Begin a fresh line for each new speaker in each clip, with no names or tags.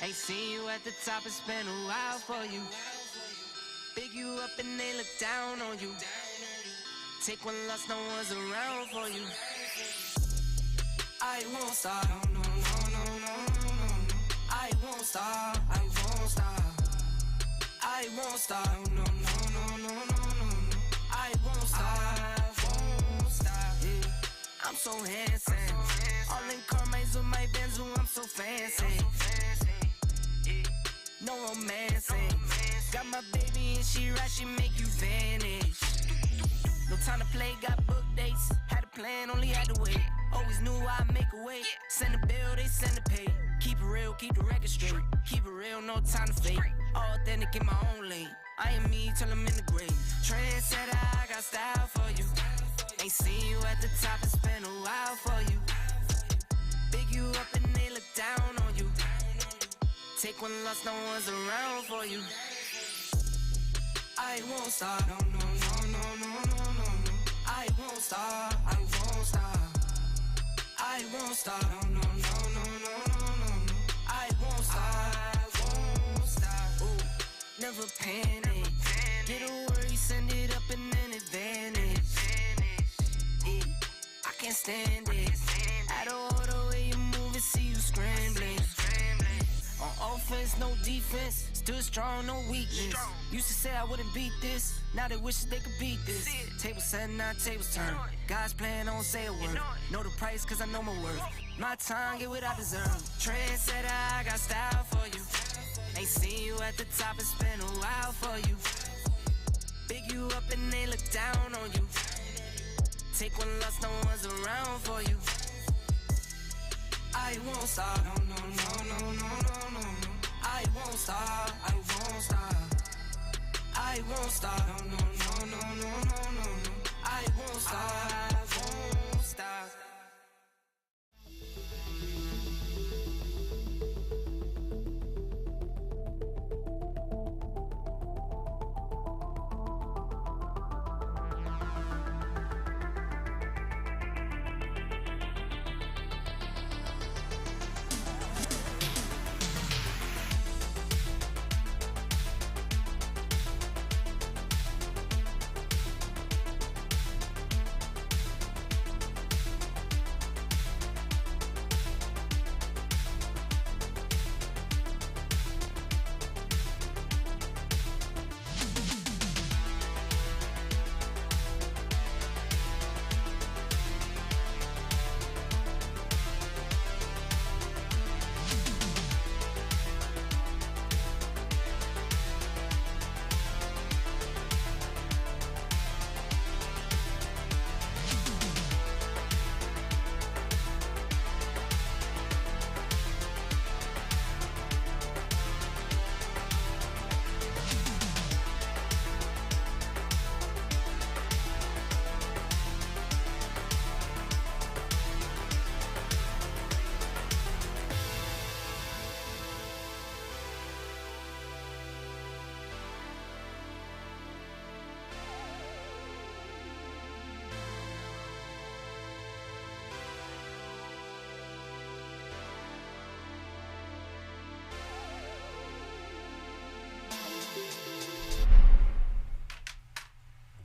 Ain't seen you at the top, it's been a while for you. Big you up and they look down on you. Take one loss, no one's around for you. I won't stop, no, no, no, no, no, no. I won't stop, I won't stop. I won't stop, no, no, no, no, no, no. I won't stop, yeah. I'm so handsome. All in Carmine's with my Benz, I'm so fancy. No romancing. Got my baby and she right, she make you vanish. No time to play, got book dates. Had a plan, only had to wait. Always knew I'd make a way. Send a bill, they send a pay. Keep it real, keep the record straight. Keep it real, no time to fake. All authentic in my own lane. I am me till I'm in the grave. Trendsetter, I got style for you. Ain't seen you at the top, it's been a while for you. Big you up and they look down on you. Take one loss, no one's around for you. I won't stop, no, no, no, no, no, no, no. I won't stop, I won't stop. I won't stop, no, no, no, no, no, no. I won't stop, ooh, never panic. Get a worry, send it up and then advantage. Yeah, I can't stand it. Out of order way you move and see you scrambling. On offense, no defense. Stood strong, no weakness. Used to say I wouldn't beat this. Now they wish they could beat this. Tables set, now tables turn. God's plan, don't say a word. Know the price, cause I know my worth. My time, get what I deserve. Trendsetter, I got style for you. Ain't seen you at the top, it's been a while for you. Big you up and they look down on you. Take one loss, no one's around for you. I won't stop, no, no, no, no, no, no, no. I won't stop, I won't stop. I won't stop, no, no, no, no, no, no, no. I won't stop, I won't stop.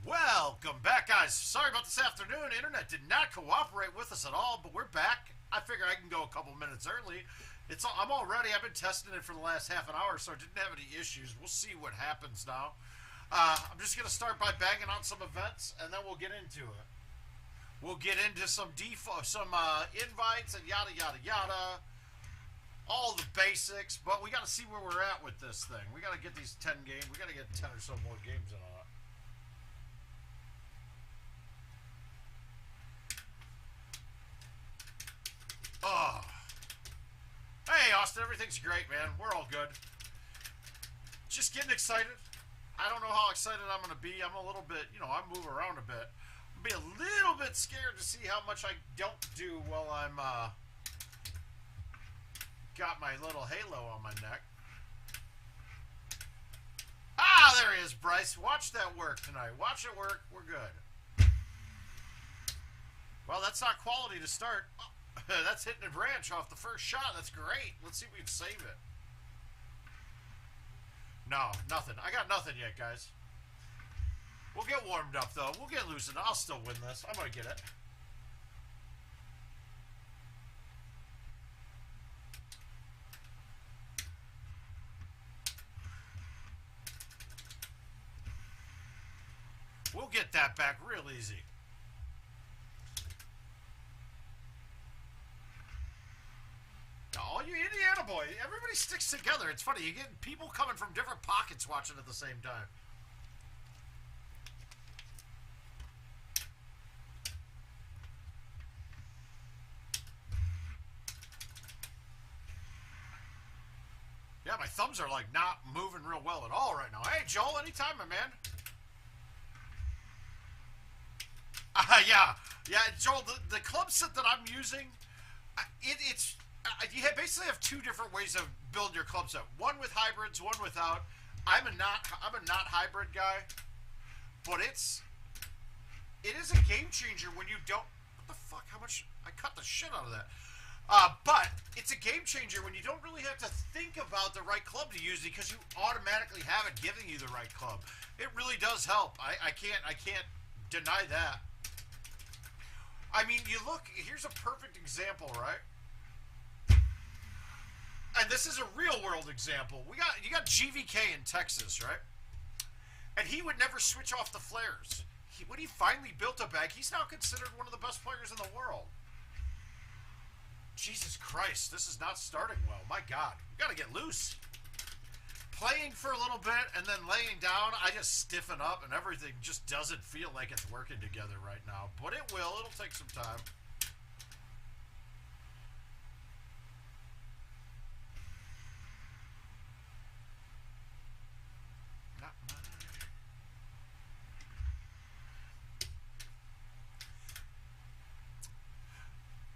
Welcome back, guys. Sorry about this afternoon. Internet did not cooperate with us at all, but we're back. I figure I can go a couple minutes early. I'm all ready. I've been testing it for the last half an hour, so I didn't have any issues. We'll see what happens now. I'm just going to start by banging on some events, and then we'll get into it. We'll get into some invites and yada, yada, yada. All the basics, but we got to see where we're at with this thing. We got to get these 10 games. We got to get 10 or so more games in on it. Oh. Hey, Austin, everything's great, man. We're all good. Just getting excited. I don't know how excited I'm going to be. I'm a little bit, I move around a bit. I'll be a little bit scared to see how much I don't do while I'm, got my little halo on my neck. Ah, there he is, Bryce. Watch that work tonight. Watch it work. We're good. Well, that's not quality to start. Oh, that's hitting a branch off the first shot. That's great. Let's see if we can save it. No, nothing. I got nothing yet, guys. We'll get warmed up, though. We'll get loosened. I'll still win this. I'm going to get it. We'll get that back real easy. Oh, you Indiana boy. Everybody sticks together. It's funny. You get people coming from different pockets watching at the same time. Yeah, my thumbs are like not moving real well at all right now. Hey, Joel, anytime, my man. Yeah, Joel, the club set that I'm using, you basically have two different ways of building your club set. One with hybrids, one without. I'm a not hybrid guy, but it is a game changer when you don't. What the fuck? How much? I cut the shit out of that. But it's a game changer when you don't really have to think about the right club to use because you automatically have it giving you the right club. It really does help. I can't deny that. I mean, you look, here's a perfect example, right? And this is a real world example. You got GVK in Texas, right? And he would never switch off the flares. When he finally built a bag, he's now considered one of the best players in the world. Jesus Christ, this is not starting well. My God, we got to get loose. Playing for a little bit and then laying down, I just stiffen up and everything just doesn't feel like it's working together right now. But it will. It'll take some time. Not mine.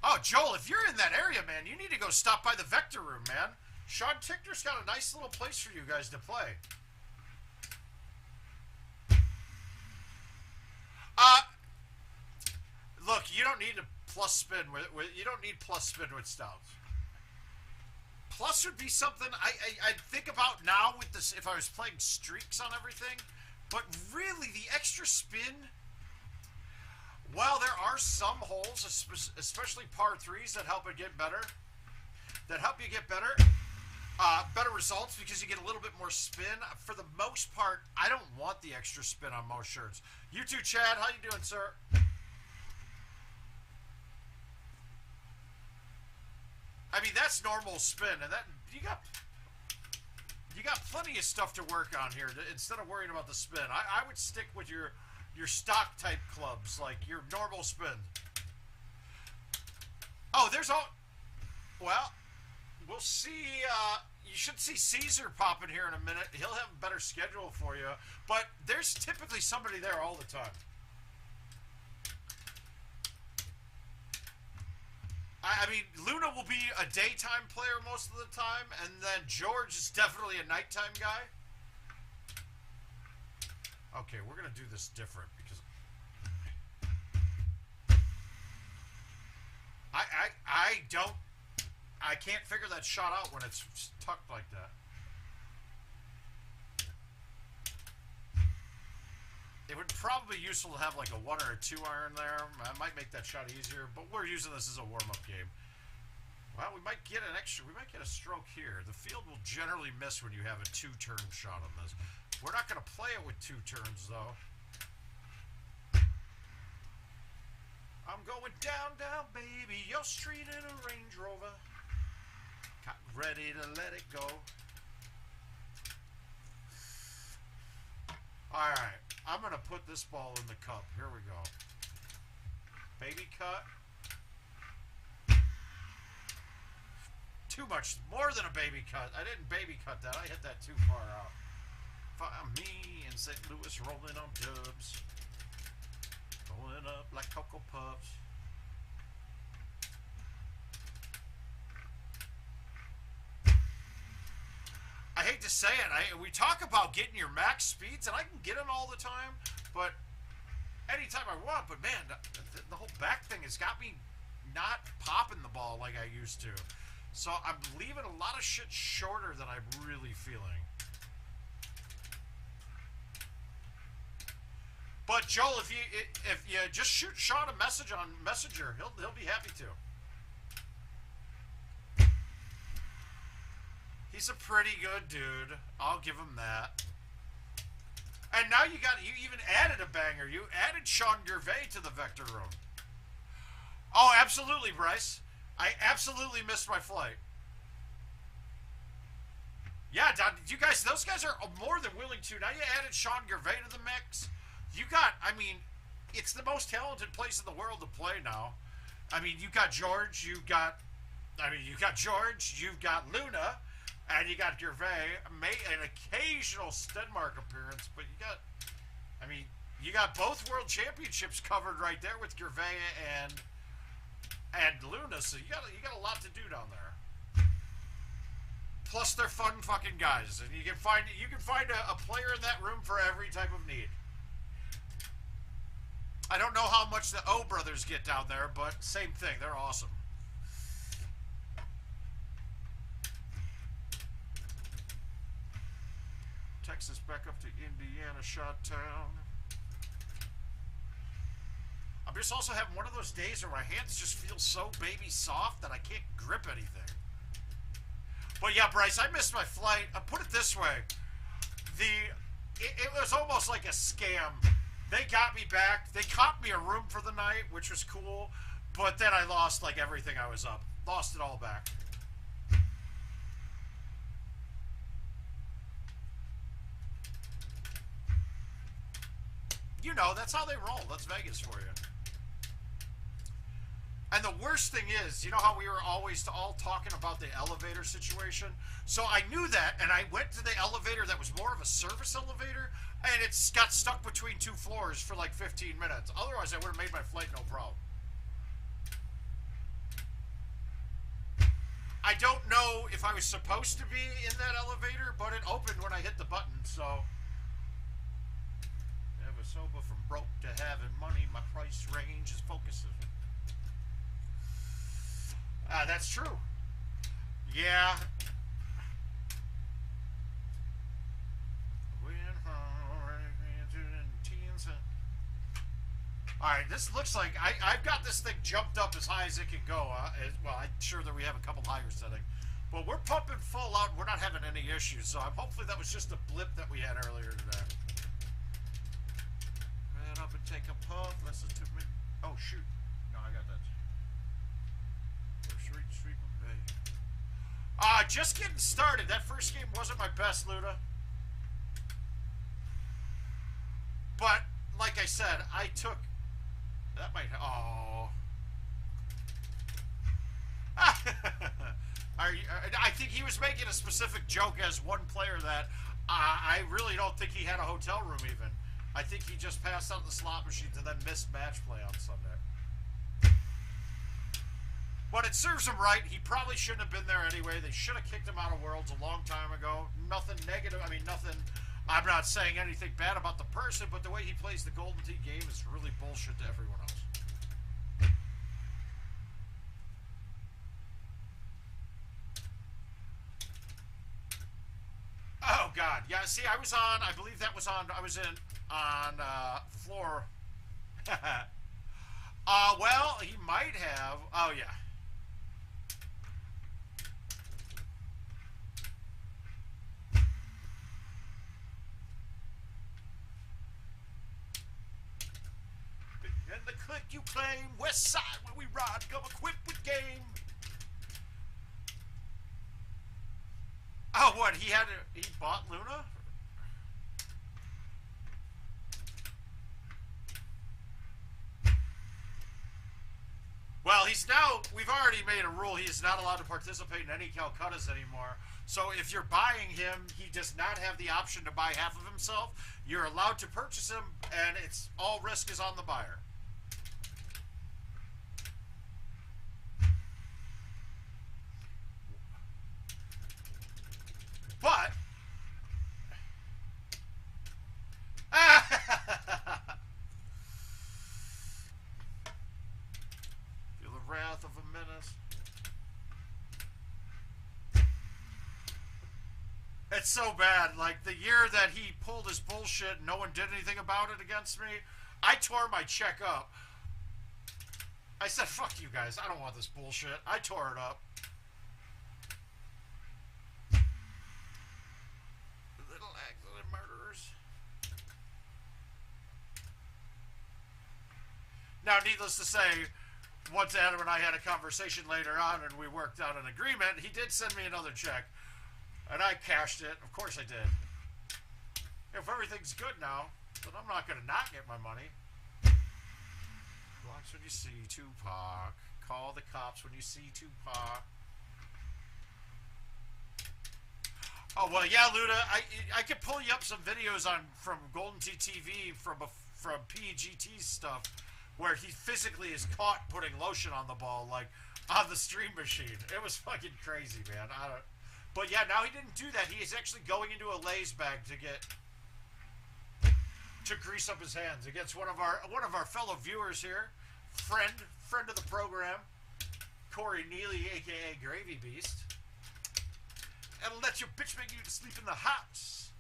Oh, Joel, if you're in that area, man, you need to go stop by the Vector Room, man. Sean Tichter's got a nice little place for you guys to play. Look, you don't need a plus spin with you don't need plus spin with stouts. Plus would be something I'd think about now with this if I was playing streaks on everything. But really, the extra spin. While there are some holes, especially par 3s, that help it get better, better results because you get a little bit more spin. For the most part, I don't want the extra spin on most shirts. You too, Chad. How you doing, sir? I mean, that's normal spin, and that you got plenty of stuff to work on here. Instead of worrying about the spin, I would stick with your stock type clubs, like your normal spin. Oh, there's all. Well, we'll see. You should see Caesar popping here in a minute. He'll have a better schedule for you. But there's typically somebody there all the time. I mean, Luna will be a daytime player most of the time, and then George is definitely a nighttime guy. Okay, we're going to do this different because I can't figure that shot out when it's tucked like that. It would probably be useful to have like a 1 or a 2 iron there. I might make that shot easier, but we're using this as a warm-up game. Well, we might get a stroke here. The field will generally miss when you have a 2-turn shot on this. We're not going to play it with 2 turns, though. I'm going down, down, baby, your street in a Range Rover. Got ready to let it go. Alright, I'm going to put this ball in the cup. Here we go. Baby cut. Too much, more than a baby cut. I didn't baby cut that. I hit that too far out. Me in St. Louis rolling on dubs. Rolling up like Cocoa Puffs. I hate to say it. We talk about getting your max speeds, and I can get them all the time, but anytime I want. But man, the whole back thing has got me not popping the ball like I used to. So I'm leaving a lot of shit shorter than I'm really feeling. But Joel, if you just shoot Sean a message on Messenger, he'll be happy to. He's a pretty good dude. I'll give him that. And now you even added a banger. You added Sean Gervais to the Vector Room. Oh, absolutely, Bryce. I absolutely missed my flight. Yeah, you guys, those guys are more than willing to. Now you added Sean Gervais to the mix. You got, I mean, it's the most talented place in the world to play now. I mean, you got George, you've got Luna, and you got Gervais, an occasional Stenmark appearance, but you got both world championships covered right there with Gervais and Luna, so you got a lot to do down there. Plus, they're fun fucking guys, and you can find a player in that room for every type of need. I don't know how much the O brothers get down there, but same thing. They're awesome. Texas back up to Indiana, shot town. I'm just also having one of those days where my hands just feel so baby soft that I can't grip anything. But yeah, Bryce, I missed my flight. I'll put it this way. It was almost like a scam. They got me back. They caught me a room for the night, which was cool. But then I lost like everything I was up. Lost it all back. You know, that's how they roll. That's Vegas for you. And the worst thing is, you know how we were always all talking about the elevator situation? So I knew that, and I went to the elevator that was more of a service elevator, and it got stuck between two floors for like 15 minutes. Otherwise, I would have made my flight no problem. I don't know if I was supposed to be in that elevator, but it opened when I hit the button, so... Ever sober from broke to having money, my price range is focusing. That's true. Yeah. Alright, this looks like I've got this thing jumped up as high as it can go. Well, I'm sure that we have a couple higher setting. But we're pumping full out. We're not having any issues. So hopefully that was just a blip that we had earlier today. Get up and take a puff. Listen to me. Oh, shoot. No, I got that. Just getting started. That first game wasn't my best, Luna. But, like I said, I took... That might... Oh. I think he was making a specific joke as one player that I really don't think he had a hotel room even. I think he just passed out the slot machines and then missed match play on Sunday. But it serves him right. He probably shouldn't have been there anyway. They should have kicked him out of Worlds a long time ago. Nothing negative. I mean, nothing. I'm not saying anything bad about the person, but the way he plays the Golden Tee game is really bullshit to everyone else. Oh, God. Yeah, see, I was on, I believe that was on, I was on floor. Well, he might have. Oh, yeah. And the click you claim, west side where we ride, come equipped with game. Oh, what, he bought Luna? Well, we've already made a rule, he is not allowed to participate in any Calcuttas anymore. So if you're buying him, he does not have the option to buy half of himself. You're allowed to purchase him, and it's all risk is on the buyer. But feel the wrath of a menace. It's so bad. Like the year that he pulled his bullshit, no one did anything about it against me. I tore my check up. I said, fuck you guys. I don't want this bullshit. I tore it up. Little accident murderers. Now, needless to say, once Adam and I had a conversation later on and we worked out an agreement, he did send me another check. And I cashed it. Of course I did. If everything's good now, then I'm not going to not get my money. Blocks when you see Tupac. Call the cops when you see Tupac. Oh, well, yeah, Luda, I could pull you up some videos from GoldenTeeTV from PGT stuff where he physically is caught putting lotion on the ball, like, on the stream machine. It was fucking crazy, man. But yeah, now he didn't do that. He is actually going into a Lay's bag to grease up his hands against one of our fellow viewers here, friend of the program, Corey Neely, aka Gravy Beast. And let your bitch make you to sleep in the house.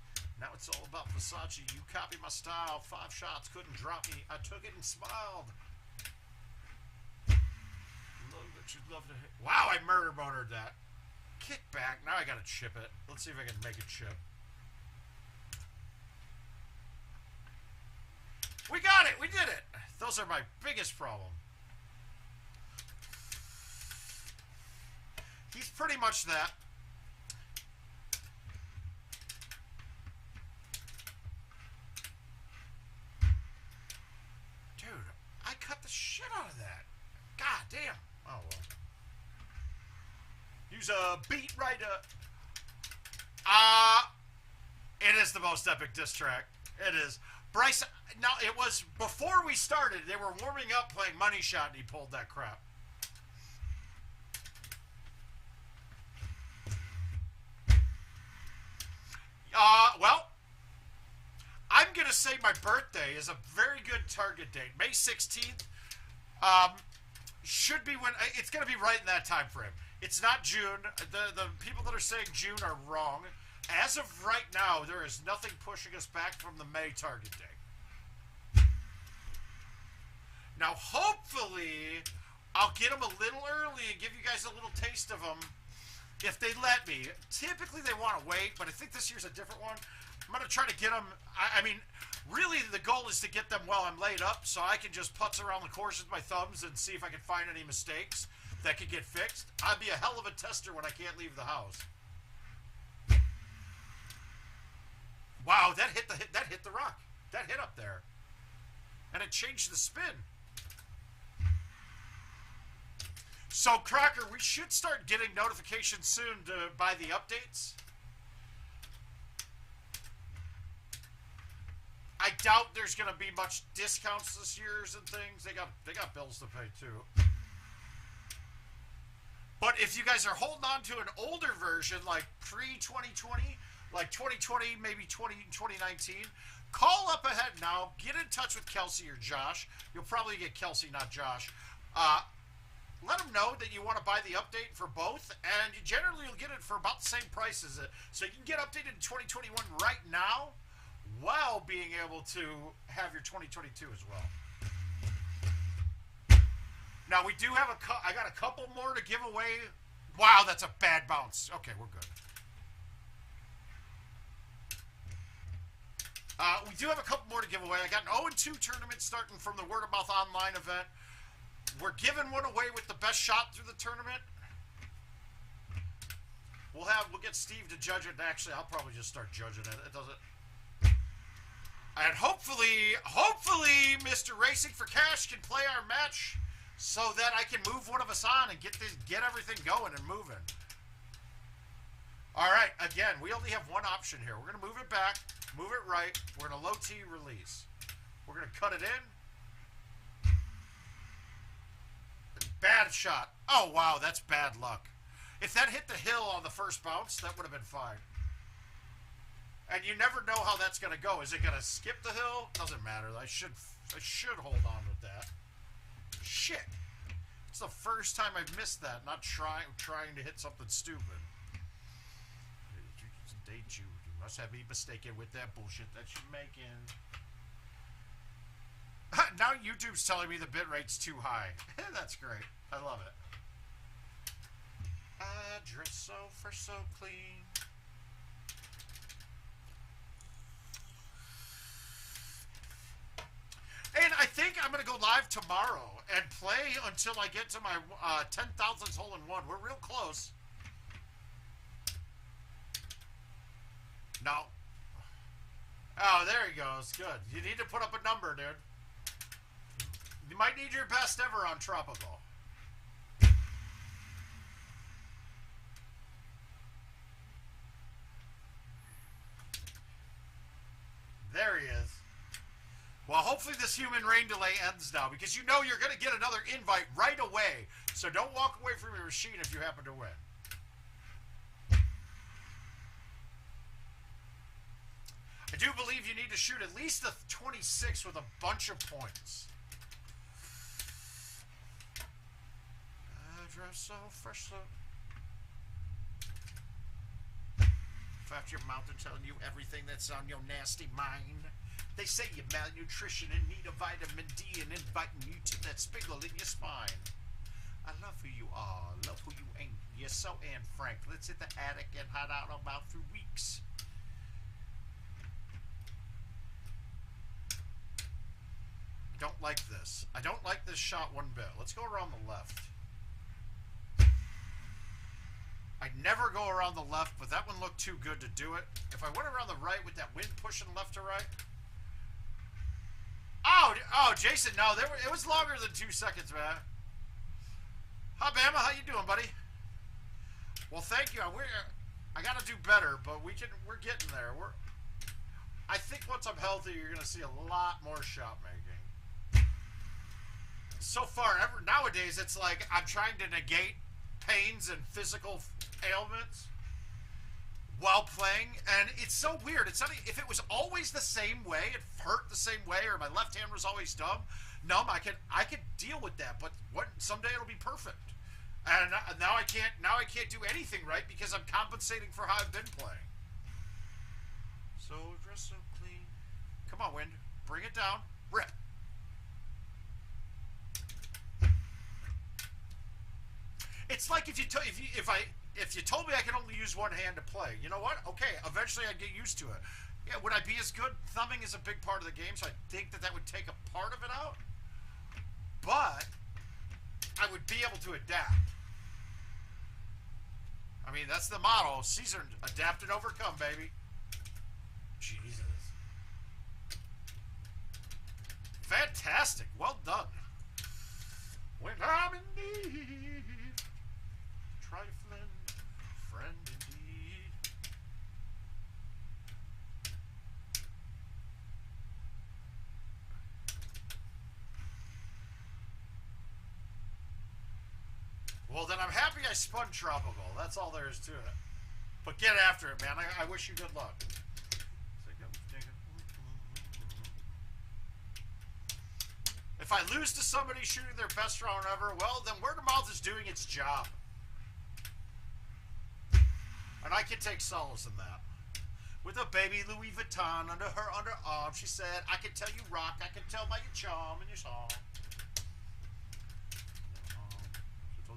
Now it's all about Versace. You copy my style. 5 shots couldn't drop me. I took it and smiled. Love that you'd love to hit. Wow, I murder bonered that. Kick back. Now I gotta chip it. Let's see if I can make it chip. We got it. We did it. Those are my biggest problem. He's pretty much that. Dude, I cut the shit out of that. God damn. Oh, well. Use a beat writer. It is the most epic diss track. It is. Bryce, now it was before we started, they were warming up playing Money Shot and he pulled that crap. Well, I'm going to say my birthday is a very good target date. May 16th should be when, it's going to be right in that time frame. It's not June. The people that are saying June are wrong. As of right now, there is nothing pushing us back from the May target date. Now, hopefully, I'll get them a little early and give you guys a little taste of them if they let me. Typically, they want to wait, but I think this year's a different one. I'm going to try to get them. I mean, really, the goal is to get them while I'm laid up so I can just putz around the course with my thumbs and see if I can find any mistakes that could get fixed. I'd be a hell of a tester when I can't leave the house. Wow, that hit the rock. That hit up there. And it changed the spin. So, Crocker, we should start getting notifications soon to buy the updates. I doubt there's going to be much discounts this year and things. They got bills to pay too. But if you guys are holding on to an older version, like pre-2020, like 2020, maybe 2019, call up ahead now. Get in touch with Kelsey or Josh. You'll probably get Kelsey, not Josh. Let them know that you want to buy the update for both, and you generally will get it for about the same price as it. So you can get updated in 2021 right now while being able to have your 2022 as well. Now, we do have I got a couple more to give away. Wow, that's a bad bounce. Okay, we're good. We do have a couple more to give away. I got an 0-2 tournament starting from the Word of Mouth Online event. We're giving one away with the best shot through the tournament. We'll get Steve to judge it. Actually, I'll probably just start judging it. It doesn't. And hopefully, Mr. Racing for Cash can play our match so that I can move one of us on and get everything going and moving. All right, again, we only have one option here. We're going to move it back, move it right. We're going to low T release. We're going to cut it in. Bad shot. Oh, wow, that's bad luck. If that hit the hill on the first bounce, that would have been fine. And you never know how that's going to go. Is it going to skip the hill? Doesn't matter. I should hold on with that. Shit. It's the first time I've missed that, not trying to hit something stupid. Date you. You must have me mistaken with that bullshit that you're making. Now YouTube's telling me the bitrate's too high. That's great. I love it. I dress so fresh, so clean. And I think I'm going to go live tomorrow and play until I get to my 10,000th hole-in-one. We're real close. No. Oh, there he goes. Good. You need to put up a number, dude. You might need your best ever on Tropical. There he is. Well, hopefully this human rain delay ends now, because you know you're going to get another invite right away. So don't walk away from your machine if you happen to win. I do believe you need to shoot at least a 26 with a bunch of points. I dress so fresh, so... Out your mouth and telling you everything that's on your nasty mind. They say you're malnutrition and need a vitamin D and inviting you to that spiggle in your spine. I love who you are, love who you ain't. You're so Anne Frank. Let's hit the attic and hide out about for weeks. I don't like this. I don't like this shot one bit. Let's go around the left. I never go around the left, but that one looked too good to do it. If I went around the right with that wind pushing left to right. Oh, Jason, no, it was longer than 2 seconds, man. Hi, Bama, how you doing, buddy? Well, thank you. I got to do better, but we're getting there. I think once I'm healthy, you're going to see a lot more shot making. So far, nowadays, it's like I'm trying to negate pains and physical ailments while playing, and it's so weird. It's something, if it was always the same way, it hurt the same way, or my left hand was always numb, I could deal with that. But someday it'll be perfect, and now I can't do anything right because I'm compensating for how I've been playing. So dress so clean. Come on, wind, bring it down. Rip. It's like if you told me I could only use one hand to play, you know what? Okay, eventually I'd get used to it. Yeah, would I be as good? Thumbing is a big part of the game, so I think that would take a part of it out. But I would be able to adapt. I mean, that's the motto. Caesar, adapt and overcome, baby. Jesus. Fantastic. Well done. When I'm in need, trifling friend indeed. Well, then I'm happy I spun Tropical. That's all there is to it. But get after it, man. I wish you good luck. If I lose to somebody shooting their best round ever, well, then word of mouth is doing its job. And I can take solace in that. With a baby Louis Vuitton under her underarm, she said, I can tell you rock, I can tell by your charm and your song.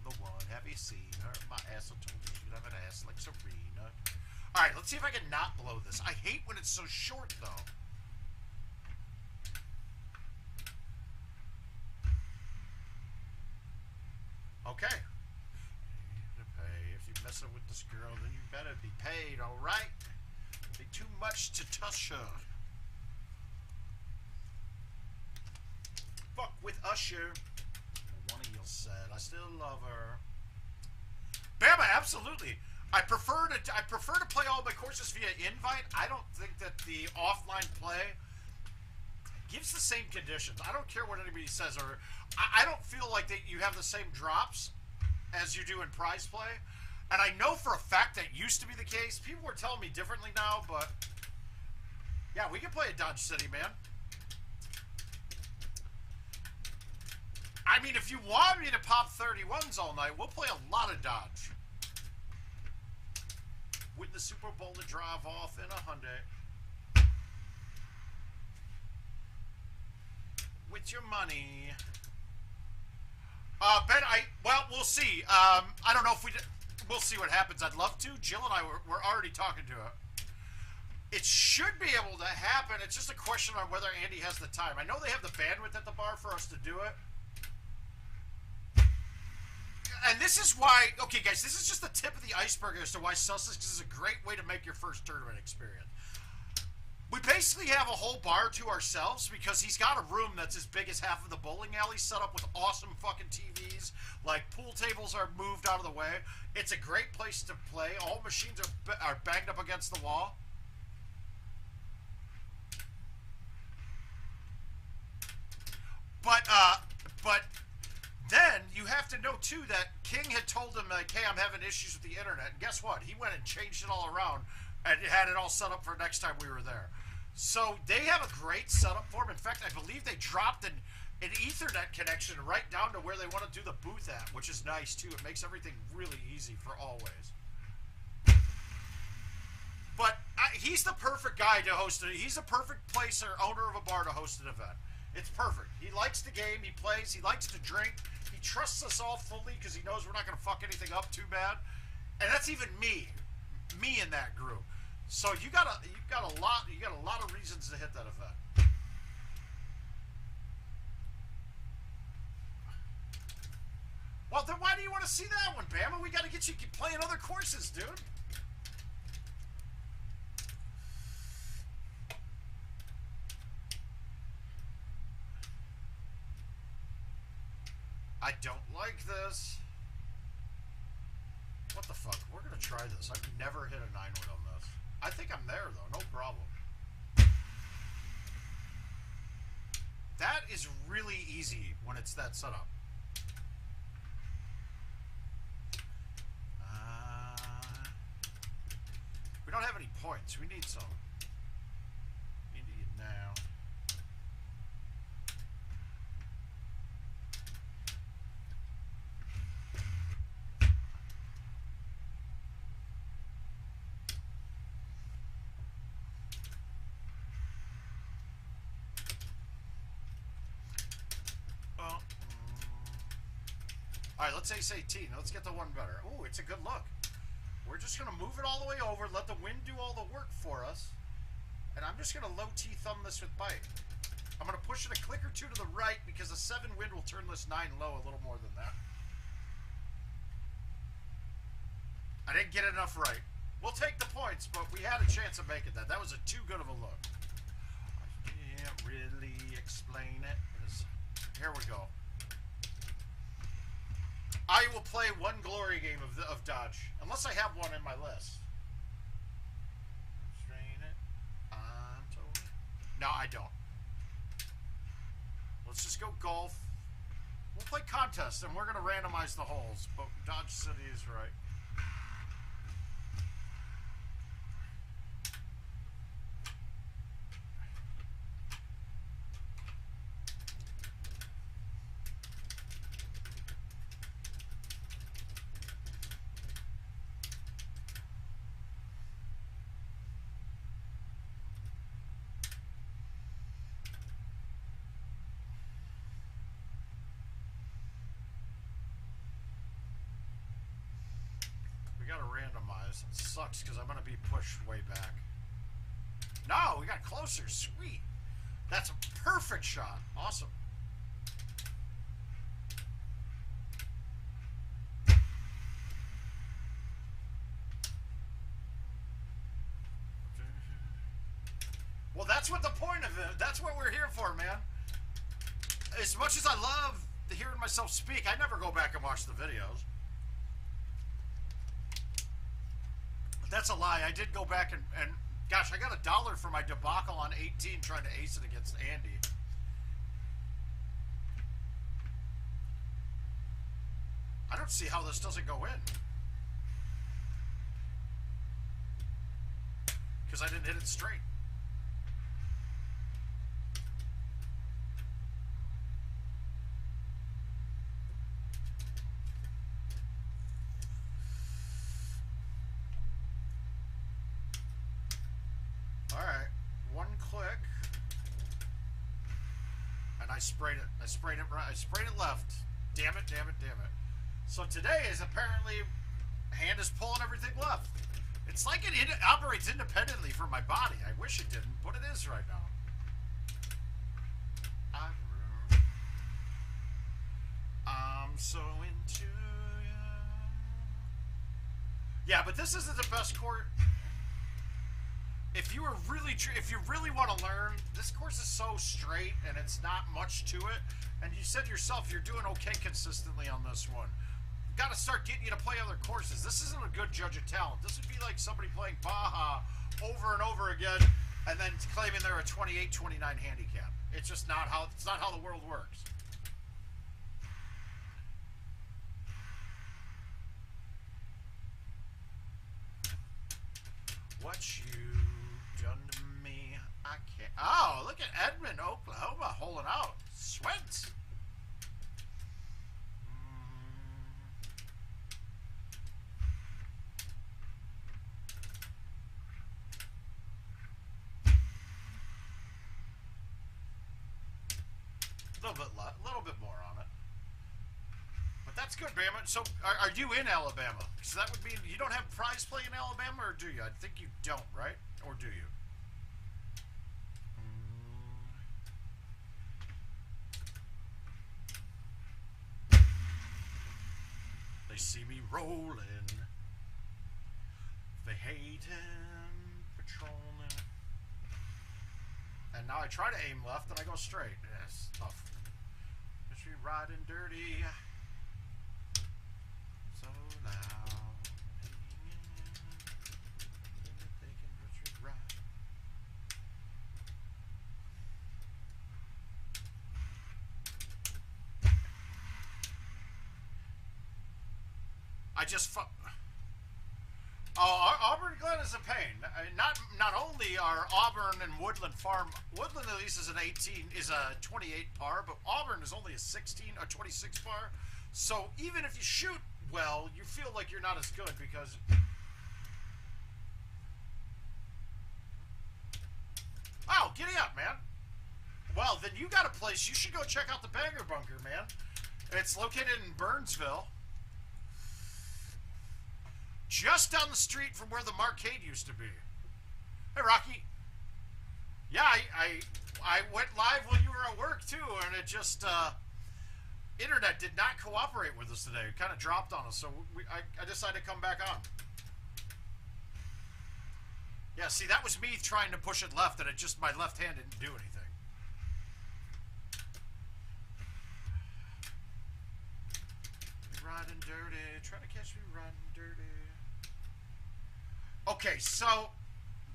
The one, have you seen her? My ass will told you she'd have an ass like Serena. Alright, let's see if I can not blow this. I hate when it's so short, though. Okay. If you're messing with this girl, then you better be paid, alright? Be too much to touch her. Fuck with Usher. One of you said, I still love her. Bama, absolutely. I prefer to play all my courses via invite. I don't think that the offline play gives the same conditions. I don't care what anybody says, or I don't feel like that you have the same drops as you do in prize play. And I know for a fact that used to be the case. People are telling me differently now, but yeah, we can play a Dodge City, man. I mean, if you want me to pop 31s all night, we'll play a lot of Dodge. Win the Super Bowl to drive off in a Hyundai. with your money. Ben, well, we'll see. I don't know if we'll see what happens. I'd love to. Jill and I were already talking to it. It should be able to happen. It's just a question on whether Andy has the time. I know they have the bandwidth at the bar for us to do it. And this is why, okay guys, this is just the tip of the iceberg as to why Sussex is a great way to make your first tournament experience. We basically have a whole bar to ourselves because he's got a room that's as big as half of the bowling alley set up with awesome fucking TVs. Like, pool tables are moved out of the way. It's a great place to play. All machines are banged up against the wall. But then you have to know too that King had told him, like, hey, I'm having issues with the internet. And guess what? He went and changed it all around and had it all set up for next time we were there. So they have a great setup for him. In fact, I believe they dropped an Ethernet connection right down to where they want to do the booth at, which is nice too. It makes everything really easy for always. But he's the perfect guy to host it. He's the perfect place or owner of a bar to host an event. It's perfect. He likes the game. He plays. He likes to drink. He trusts us all fully because he knows we're not going to fuck anything up too bad. And that's even me in that group. So you got a lot of reasons to hit that event. Well, then why do you want to see that one, Bama? We got to get you playing other courses, dude. I don't like this. What the fuck? We're gonna try this. I've never hit a 9-wood on this. I think I'm there though, no problem. That is really easy when it's that setup. We don't have any points. We need some. We need it now. Alright, let's ace 18. Let's get the one better. Oh, it's a good look. We're just going to move it all the way over, let the wind do all the work for us. And I'm just going to low T thumb this with bite. I'm going to push it a click or two to the right because a 7 wind will turn this 9 low a little more than that. I didn't get enough right. We'll take the points, but we had a chance of making that. That was too good of a look. I can't really explain it. Here we go. I will play one glory game of Dodge, unless I have one in my list. No, I don't. Let's just go golf. We'll play contest, and we're going to randomize the holes, but Dodge City is right. It sucks because I'm going to be pushed way back. No, we got closer. Sweet. That's a perfect shot. Awesome. Well, that's what the point of it. That's what we're here for, man. As much as I love hearing myself speak, I never go back and watch the videos. That's a lie. I did go back and gosh, I got $1 for my debacle on 18 trying to ace it against Andy. I don't see how this doesn't go in. Because I didn't hit it straight. I sprayed it. I sprayed it right. I sprayed it left. Damn it, damn it, damn it. So today is apparently hand is pulling everything left. It's like it operates independently from my body. I wish it didn't, but it is right now. I'm so into you. Yeah, but this isn't the best course. If you really want to learn, this course is so straight and it's not much to it. And you said yourself you're doing okay consistently on this one. Got to start getting you to play other courses. This isn't a good judge of talent. This would be like somebody playing Baja over and over again and then claiming they're a 28-29 handicap. It's just not how the world works. What you done to me? I can't. Oh, look at Edmond, Oklahoma, holding out. Sweat. A little bit more on it. But that's good, Bama. So, are you in Alabama? So that would mean you don't have prize play in Alabama, or do you? I think you don't, right? Or do you? They see me rolling. They hating, patrolling. And now I try to aim left and I go straight. Yes, tough. She riding dirty. So loud. I just Auburn Glen is a pain. Not only are Auburn and Woodland Farm, Woodland at least is an 18, is a 28 par, but Auburn is only a 16 or 26 par. So even if you shoot well, you feel like you're not as good because. Oh, giddy up, man. Well, then you got a place. You should go check out the Banger Bunker, man. It's located in Burnsville. Just down the street from where the Marcade used to be. Hey, Rocky. Yeah, I went live when you were at work, too, and it just, internet did not cooperate with us today. It kind of dropped on us, so I decided to come back on. Yeah, see, that was me trying to push it left, and it just, my left hand didn't do anything. Riding dirty, trying to catch me riding dirty. Okay, so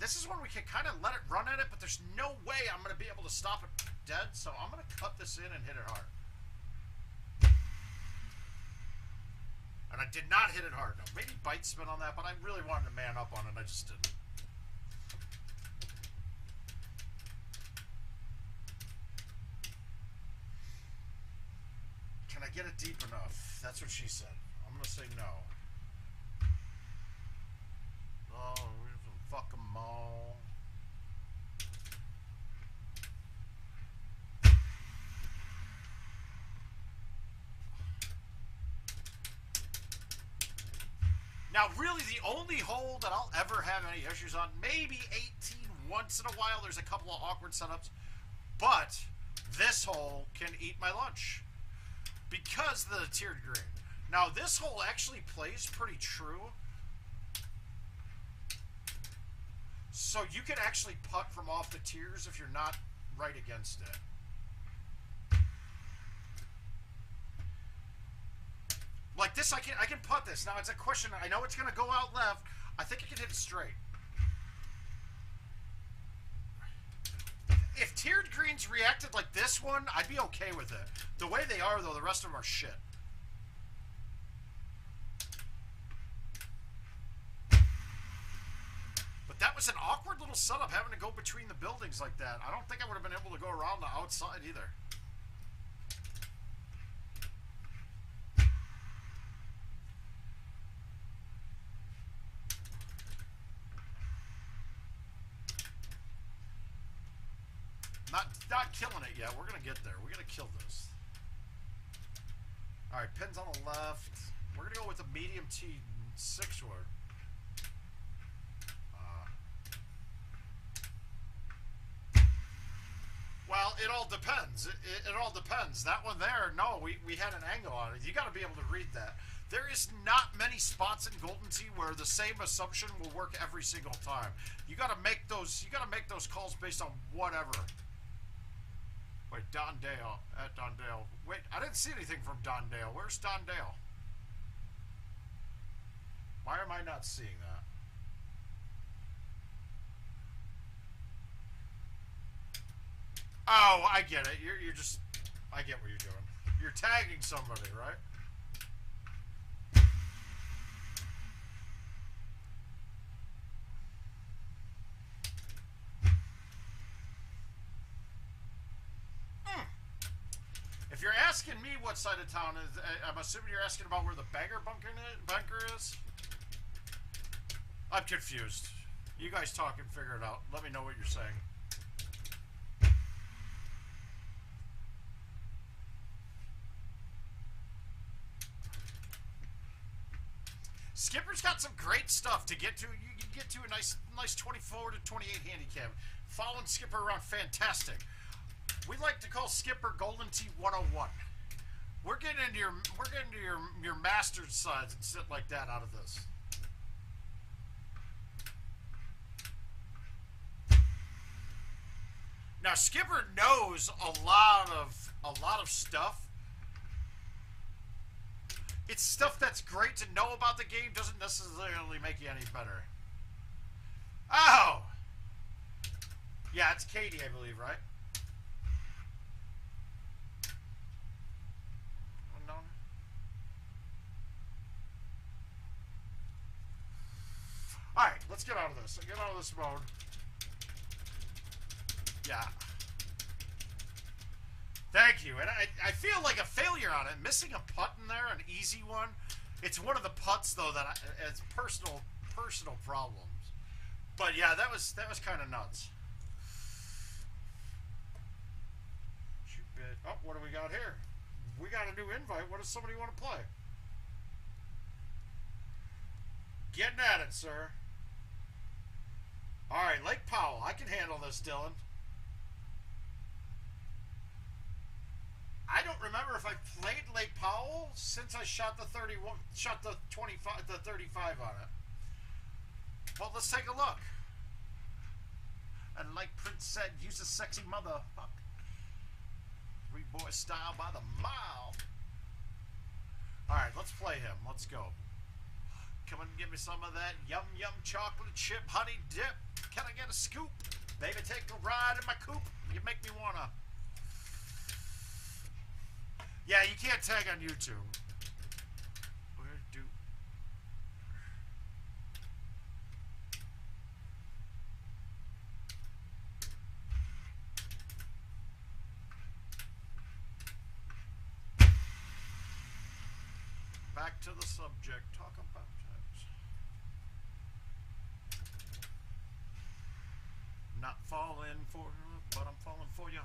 this is when we can kind of let it run at it, but there's no way I'm going to be able to stop it dead, so I'm going to cut this in and hit it hard. And I did not hit it hard. No, maybe bite spin on that, but I really wanted to man up on it, and I just didn't. Can I get it deep enough? That's what she said. I'm going to say no. Oh, fuck them all. Now, really, the only hole that I'll ever have any issues on, maybe 18 once in a while. There's a couple of awkward setups. But this hole can eat my lunch because of the tiered green. Now, this hole actually plays pretty true. So you can actually putt from off the tiers if you're not right against it. Like this, I can putt this. Now it's a question. I know it's going to go out left. I think I can hit it straight. If tiered greens reacted like this one, I'd be okay with it. The way they are, though, the rest of them are shit. That was an awkward little setup, having to go between the buildings like that. I don't think I would have been able to go around the outside either. Not killing it yet. We're gonna get there. We're gonna kill this. All right, pins on the left. We're gonna go with the medium T6 word. Well, it all depends. It all depends. That one there, no, we had an angle on it. You got to be able to read that. There is not many spots in Golden Tee where the same assumption will work every single time. You got to make those. You got to make those calls based on whatever. Wait, Dondale at Dondale. Wait, I didn't see anything from Dondale. Where's Dondale? Why am I not seeing that? Oh, I get it. You're just. I get what you're doing. You're tagging somebody, right? If you're asking me what side of town is, I'm assuming you're asking about where the bagger bunker is. I'm confused. You guys talk and figure it out. Let me know what you're saying. Skipper's got some great stuff to get to. You can get to a nice 24 to 28 handicap. Following Skipper around, fantastic. We like to call Skipper Golden Tee 101. We're getting into your master's sides and shit like that out of this. Now Skipper knows a lot of stuff. It's stuff that's great to know about the game, doesn't necessarily make you any better. Oh! Yeah, it's Katie, I believe, right? No. Alright, let's get out of this. Get out of this mode. Yeah. Thank you. And I feel like a failure on it. Missing a putt in there, an easy one. It's one of the putts though that it's personal problems. But yeah, that was kind of nuts. Shoot bit. Oh, what do we got here? We got a new invite. What does somebody want to play? Getting at it, sir. All right, Lake Powell. I can handle this, Dylan. I don't remember if I played Lake Powell since I shot the 31, shot the 25, the 35 on it. Well, let's take a look. And like Prince said, use a sexy motherfucker. Three boy style by the mile. All right, let's play him. Let's go. Come and give me some of that yum yum chocolate chip honey dip. Can I get a scoop? Baby, take a ride in my coupe. You make me wanna. Yeah, you can't tag on YouTube. Where do... Back to the subject. Talk about it. Not falling for her, but I'm falling for you.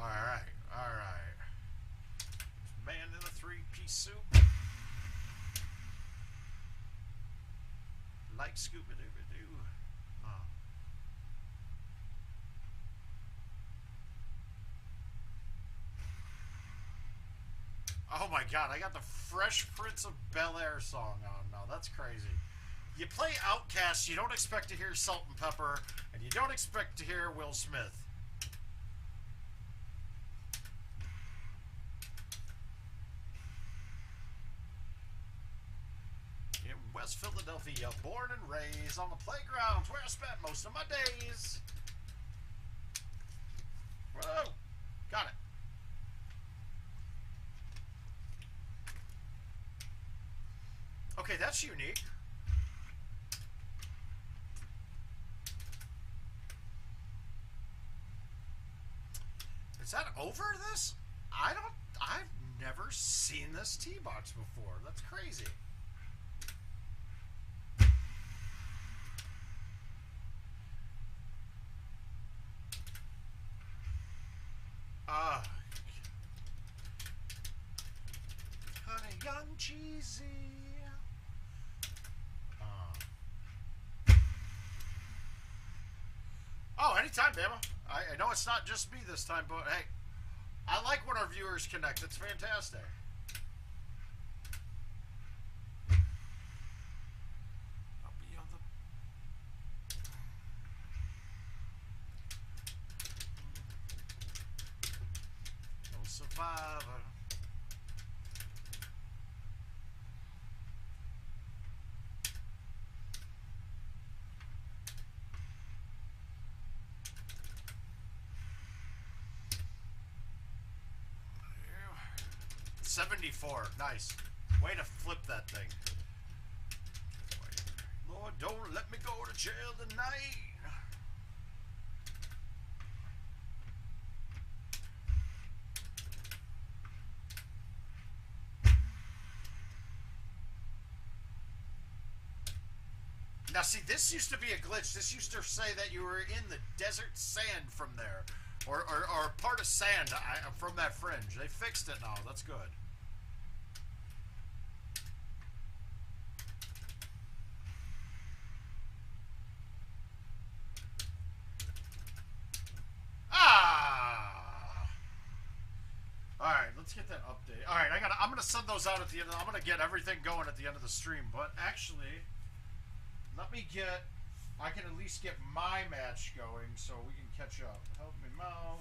Alright. Man in a three-piece suit. Like Scooby-Dooby-Doo. Oh my god, I got the Fresh Prince of Bel-Air song on now. That's crazy. You play Outkast, you don't expect to hear Salt and Pepper, and you don't expect to hear Will Smith. West Philadelphia, born and raised on the playgrounds where I spent most of my days. Whoa, got it. Okay, that's unique. Is that over this? I've never never seen this tee box before. That's crazy. Honey, young, cheesy. Oh, anytime, Bama. I know it's not just me this time, but hey, I like when our viewers connect. It's fantastic. I'll be on the... No survivor. $74. Nice. Way to flip that thing. Lord, don't let me go to jail tonight. Now, see, this used to be a glitch. This used to say that you were in the desert sand from there. Or part of sand from that fringe. They fixed it now. That's good. Alright, let's get that update. Alright, I'm gonna send those out at the end. I'm gonna get everything going at the end of the stream. But actually, let me get... I can at least get my match going so we can catch up. Help me, mouth.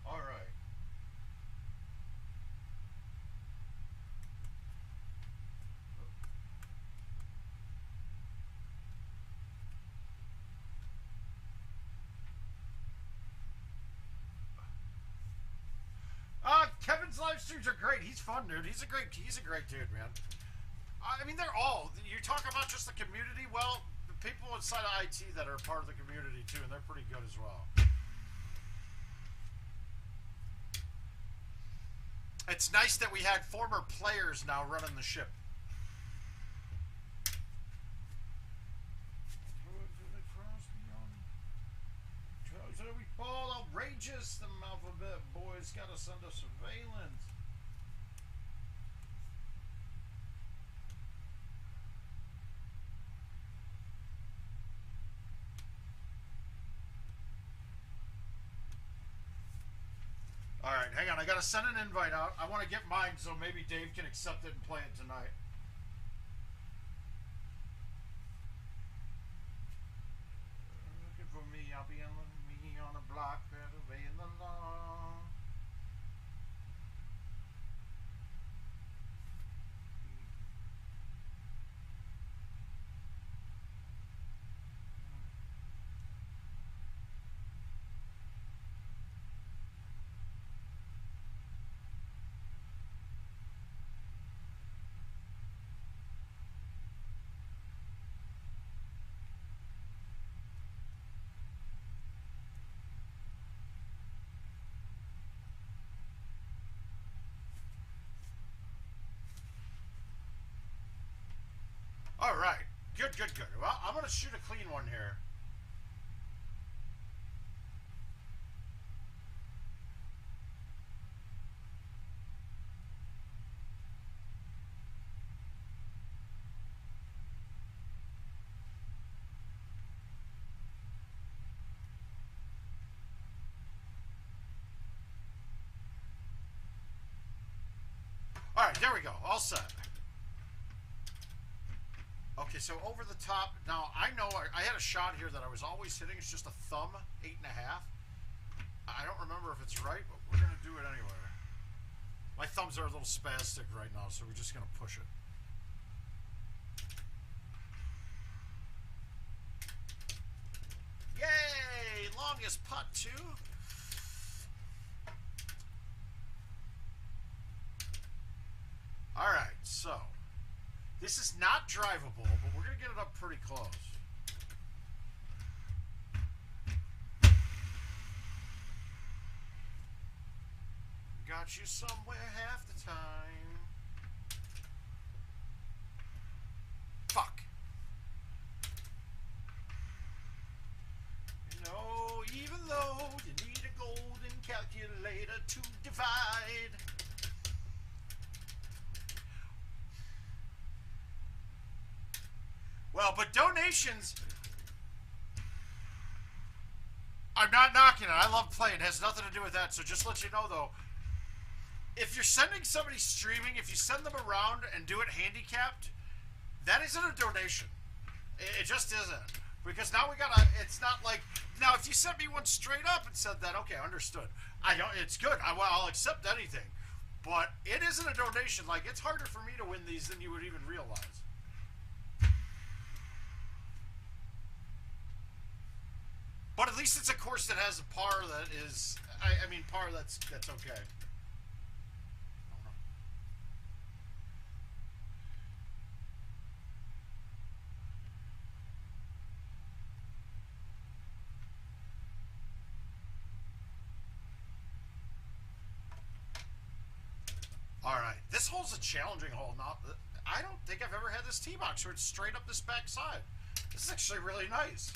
All right. Kevin's live streams are great. He's fun, dude. He's a great dude, man. I mean, they're all. You talk about just the community. Well, the people inside of IT that are part of the community too, and they're pretty good as well. It's nice that we had former players now running the ship. We fall outrageous. The alphabet boys got us under surveillance. All right, hang on. I gotta send an invite out. I want to get mine so maybe Dave can accept it and play it tonight. Looking for me, I'll be on a block better way in the law. All right. Good. Well, I'm going to shoot a clean one here. All right, there we go. All set. Okay, so over the top. Now, I know I had a shot here that I was always hitting. It's just a thumb, 8.5. I don't remember if it's right, but we're going to do it anyway. My thumbs are a little spastic right now, so we're just going to push it. Yay! Longest putt, too. This is not drivable, but we're going to get it up pretty close. Got you somewhere half the time. Fuck. You know, even though you need a golden calculator to divide. Well, but donations, I'm not knocking it. I love playing. It has nothing to do with that. So just let you know, though, if you're sending somebody streaming, if you send them around and do it handicapped, that isn't a donation. It just isn't. Because now we gotta, it's not like, now if you sent me one straight up and said that, okay, understood. It's good. I'll accept anything. But it isn't a donation. Like, it's harder for me to win these than you would even realize. But at least it's a course that has a par that is, I mean, par that's okay. All right, this hole's a challenging hole. Now, I don't think I've ever had this tee box where it's straight up this back side. This is actually really nice.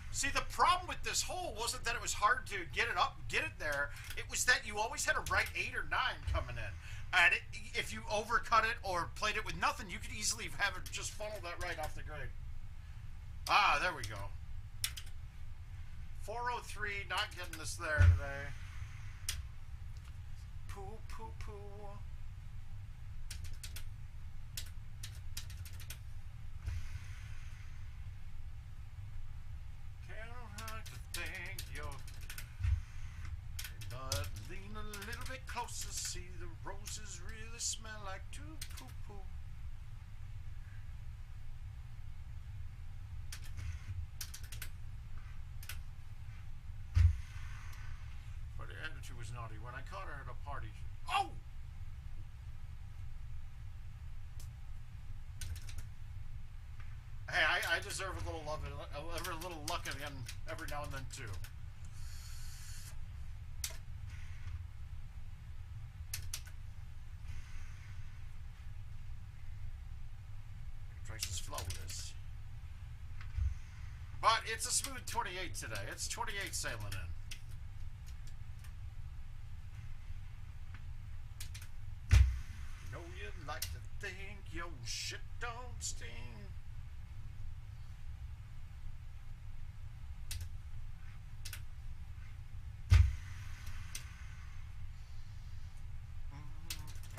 See, the problem with this hole wasn't that it was hard to get it up, get it there. It was that you always had a right 8 or 9 coming in. And if you overcut it or played it with nothing, you could easily have it just funnel that right off the grade. Ah, there we go. 403, not getting this there today. Poo, poo, poo. But lean a little bit closer, see the roses really smell like two poo-poo. But the attitude was naughty when I caught her at a party. Oh! Hey, I deserve a little love, a little luck again every now and then too. Trace is flawless. But it's a smooth 28 today. It's 28 sailing in. You know you like to think your shit don't sting.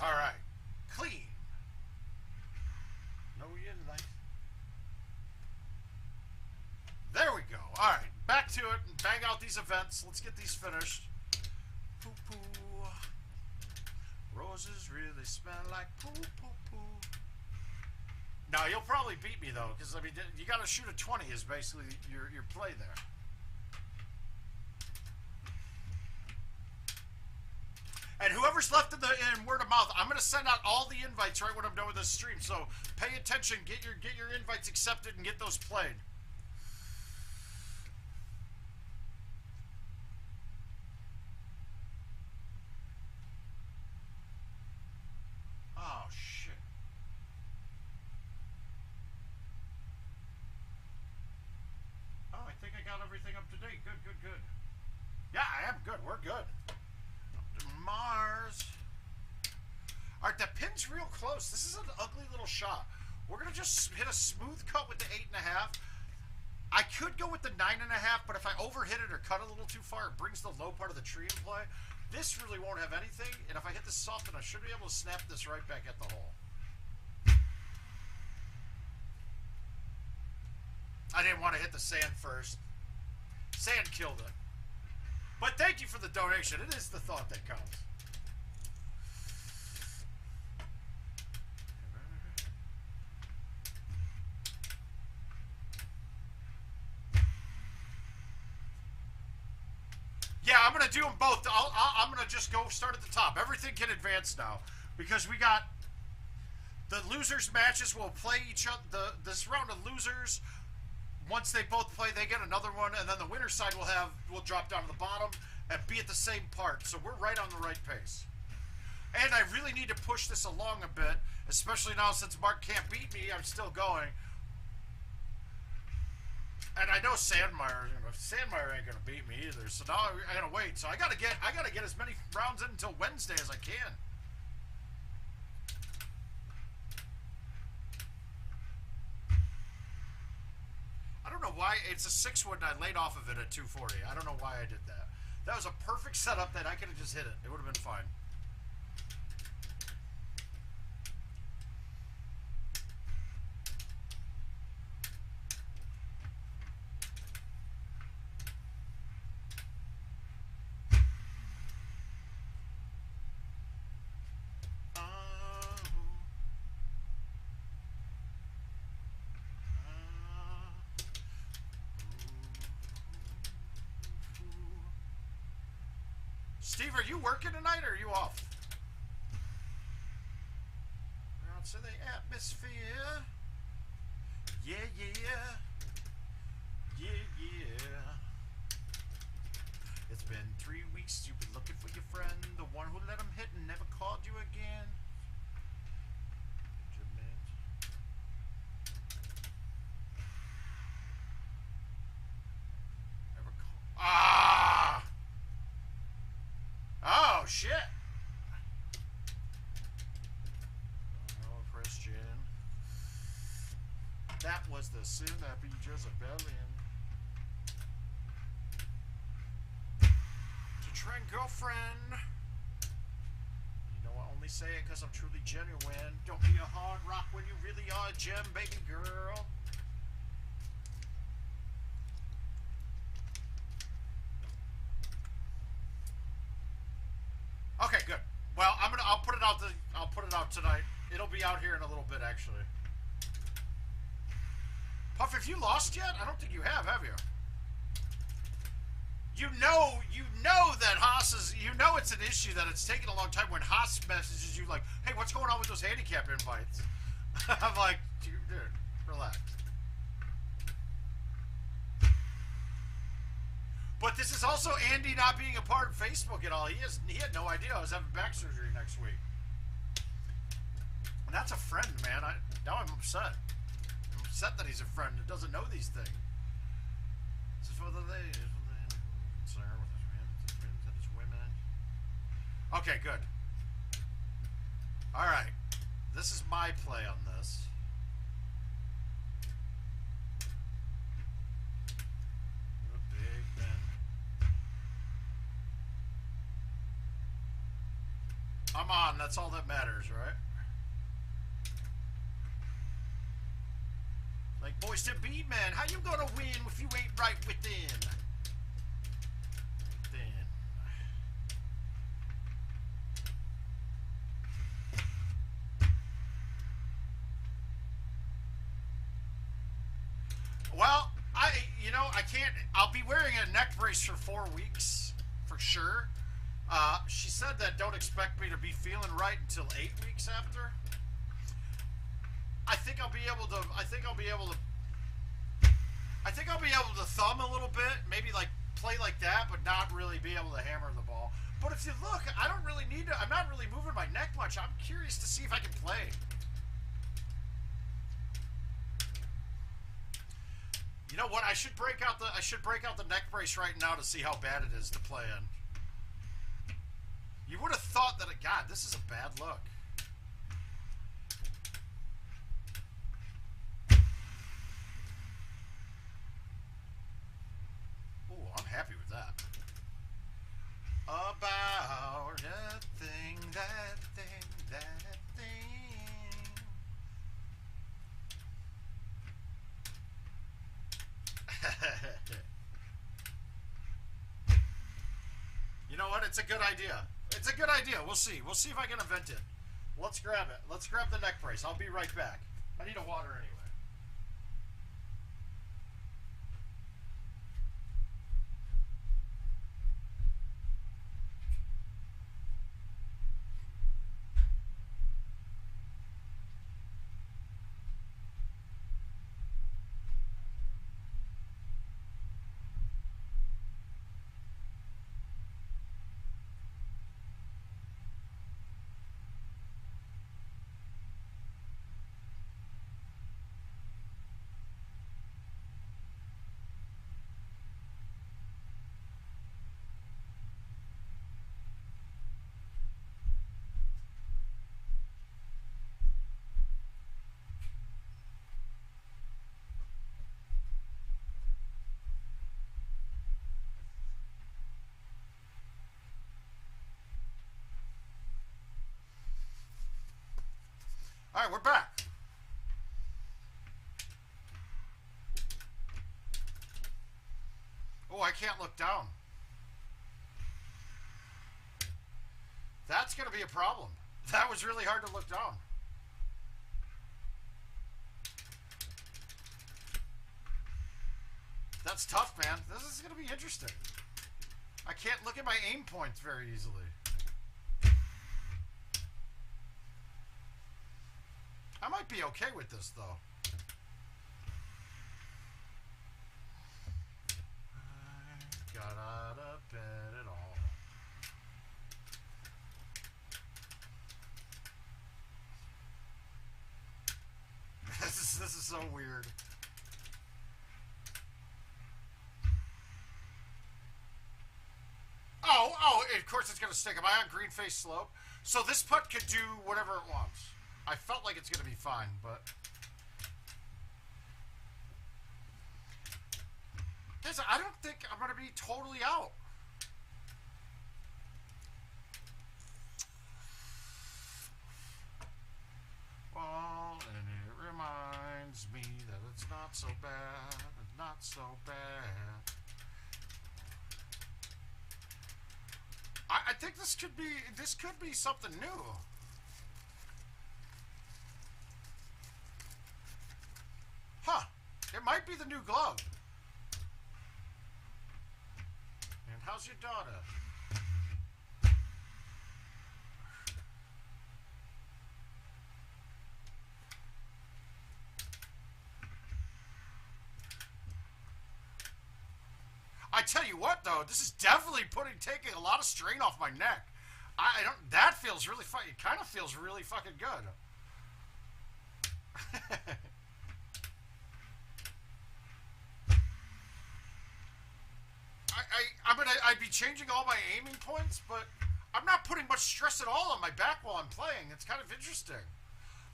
All right, clean. No, you like. There we go. All right, back to it and bang out these events. Let's get these finished. Poo poo. Roses really smell like poo poo poo. Now you'll probably beat me though, because I mean you got to shoot a 20 is basically your play there. And whoever's left in word of mouth, I'm going to send out all the invites right when I'm done with this stream. So pay attention, get your invites accepted, and get those played. Oh shit! Oh, I think I got everything up to date. Good, good, good. Yeah, I am good. We're good. Mars. All right, that pin's real close. This is an ugly little shot. We're gonna just hit a smooth cut with the 8.5. I could go with the 9.5, but if I overhit it or cut a little too far, it brings the low part of the tree in play. This really won't have anything, and if I hit this soft, then I should be able to snap this right back at the hole. I didn't want to hit the sand first. Sand killed it. But thank you for the donation. It is the thought that counts. Yeah, I'm going to do them both. I'm going to just go start at the top. Everything can advance now because we got The losers matches will play each other. This round of losers, once they both play, they get another one, and then the winner side will drop down to the bottom and be at the same part. So we're right on the right pace. And I really need to push this along a bit, especially now since Marc can't beat me. I'm still going. And I know Sandmeyer ain't gonna beat me either. So now I gotta wait. So I gotta get as many rounds in until Wednesday as I can. I don't know why it's a 6-wood and I laid off of it at 240. I don't know why I did that. That was a perfect setup that I could have just hit it. It would have been fine. Steve, are you working tonight or are you off? Out to the atmosphere. Yeah, yeah. Yeah, yeah. It's been 3 weeks. You've been looking for your friend, the one who let him hit and never called you again. Never call. Ah! Oh, shit. Oh, Christian. That was the sin that be Jezebelian. To trend girlfriend. You know, I only say it because I'm truly genuine. Don't be a hard rock when you really are a gem, baby girl. Okay, good. Well, I'll put it out tonight. It'll be out here in a little bit, actually. Puff, have you lost yet? I don't think you have you? You know that Haas is, it's an issue that it's taking a long time when Haas messages you like, hey, what's going on with those handicap invites? I'm like, dude, relax. But this is also Andy not being a part of Facebook at all. He had no idea I was having back surgery next week. And that's a friend, man. Now I'm upset. I'm upset that he's a friend that doesn't know these things. This is for the ladies. Okay, good. All right. This is my play on this. I'm on. That's all that matters, right? Like, boys to be, man. How you gonna win if you ain't right within? Well, I can't. I'll be wearing a neck brace for 4 weeks, for sure. She said that don't expect me to be feeling right until 8 weeks after. I think I'll be able to thumb a little bit, maybe like play like that, but not really be able to hammer the ball. But if you look, I don't really need to. I'm not really moving my neck much. I'm curious to see if I can play. You know what? I should break out the neck brace right now to see how bad it is to play in. You would have thought that, God, this is a bad look. Ooh, I'm happy with that. About that thing. You know what? It's a good idea. It's a good idea. We'll see. We'll see if I can invent it. Let's grab it. Let's grab the neck brace. I'll be right back. I need a water anyway. All right, we're back. Oh, I can't look down. That's going to be a problem. That was really hard to look down. That's tough, man. This is going to be interesting. I can't look at my aim points very easily. I might be okay with this, though. I got out of bed at all. This is so weird. Oh, of course it's going to stick. Am I on green face slope? So this putt could do whatever it wants. I felt like it's going to be fine, but... Guys, I don't think I'm going to be totally out. Well, and it reminds me that it's not so bad. It's not so bad. I think this could be something new. Huh. It might be the new glove. And how's your daughter? I tell you what, though, this is definitely taking a lot of strain off my neck. I don't. That feels really. It kind of feels really fucking good. I'd be changing all my aiming points, but I'm not putting much stress at all on my back while I'm playing. It's kind of interesting.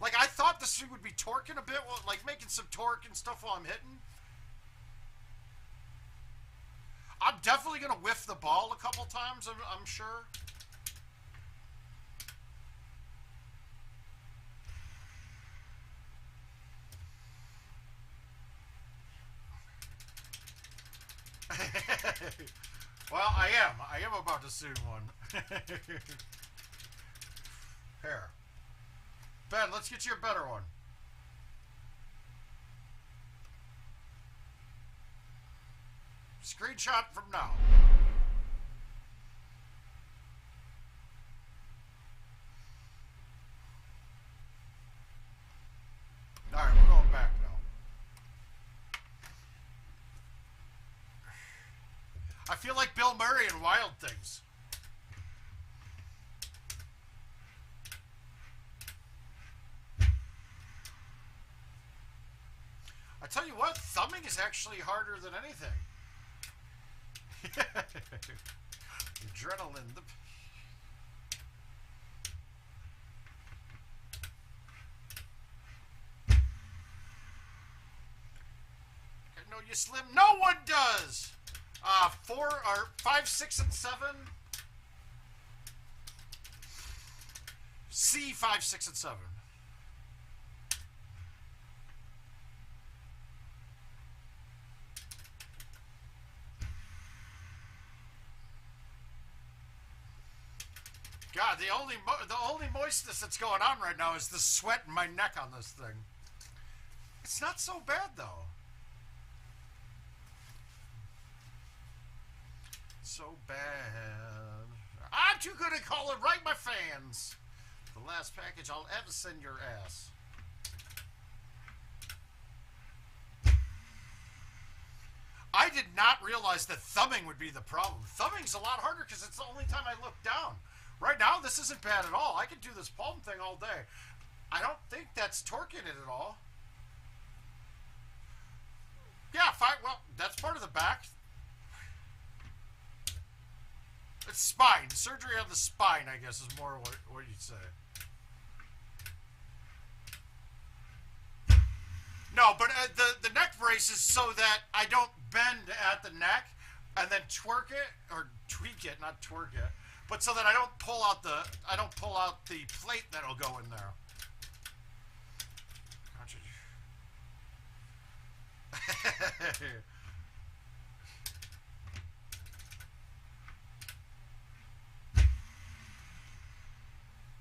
Like, I thought this thing would be torquing a bit, like making some torque and stuff while I'm hitting. I'm definitely going to whiff the ball a couple times, I'm sure. Well, I am about to sue one. Here. Ben, let's get you a better one. Screenshot from now. Alright, we're going back now. I feel like Bill Murray in Wild Things. I tell you what, thumbing is actually harder than anything. Adrenaline. I know you slim. No one does. 4 or 5, 6, and 7. C 5, 6, and 7. God, the only moistness that's going on right now is the sweat in my neck on this thing. It's not so bad, though. So bad. I'm too good at calling right my fans. The last package I'll ever send your ass. I did not realize that thumbing would be the problem. Thumbing's a lot harder because it's the only time I look down. Right now, this isn't bad at all. I could do this palm thing all day. I don't think that's torquing it at all. Yeah, fine. Well, that's part of the back. It's spine. Surgery on the spine, I guess, is more what you'd say. No, but the neck brace is so that I don't bend at the neck and then twerk it, or tweak it, not twerk it. But so that I don't pull out the plate that'll go in there.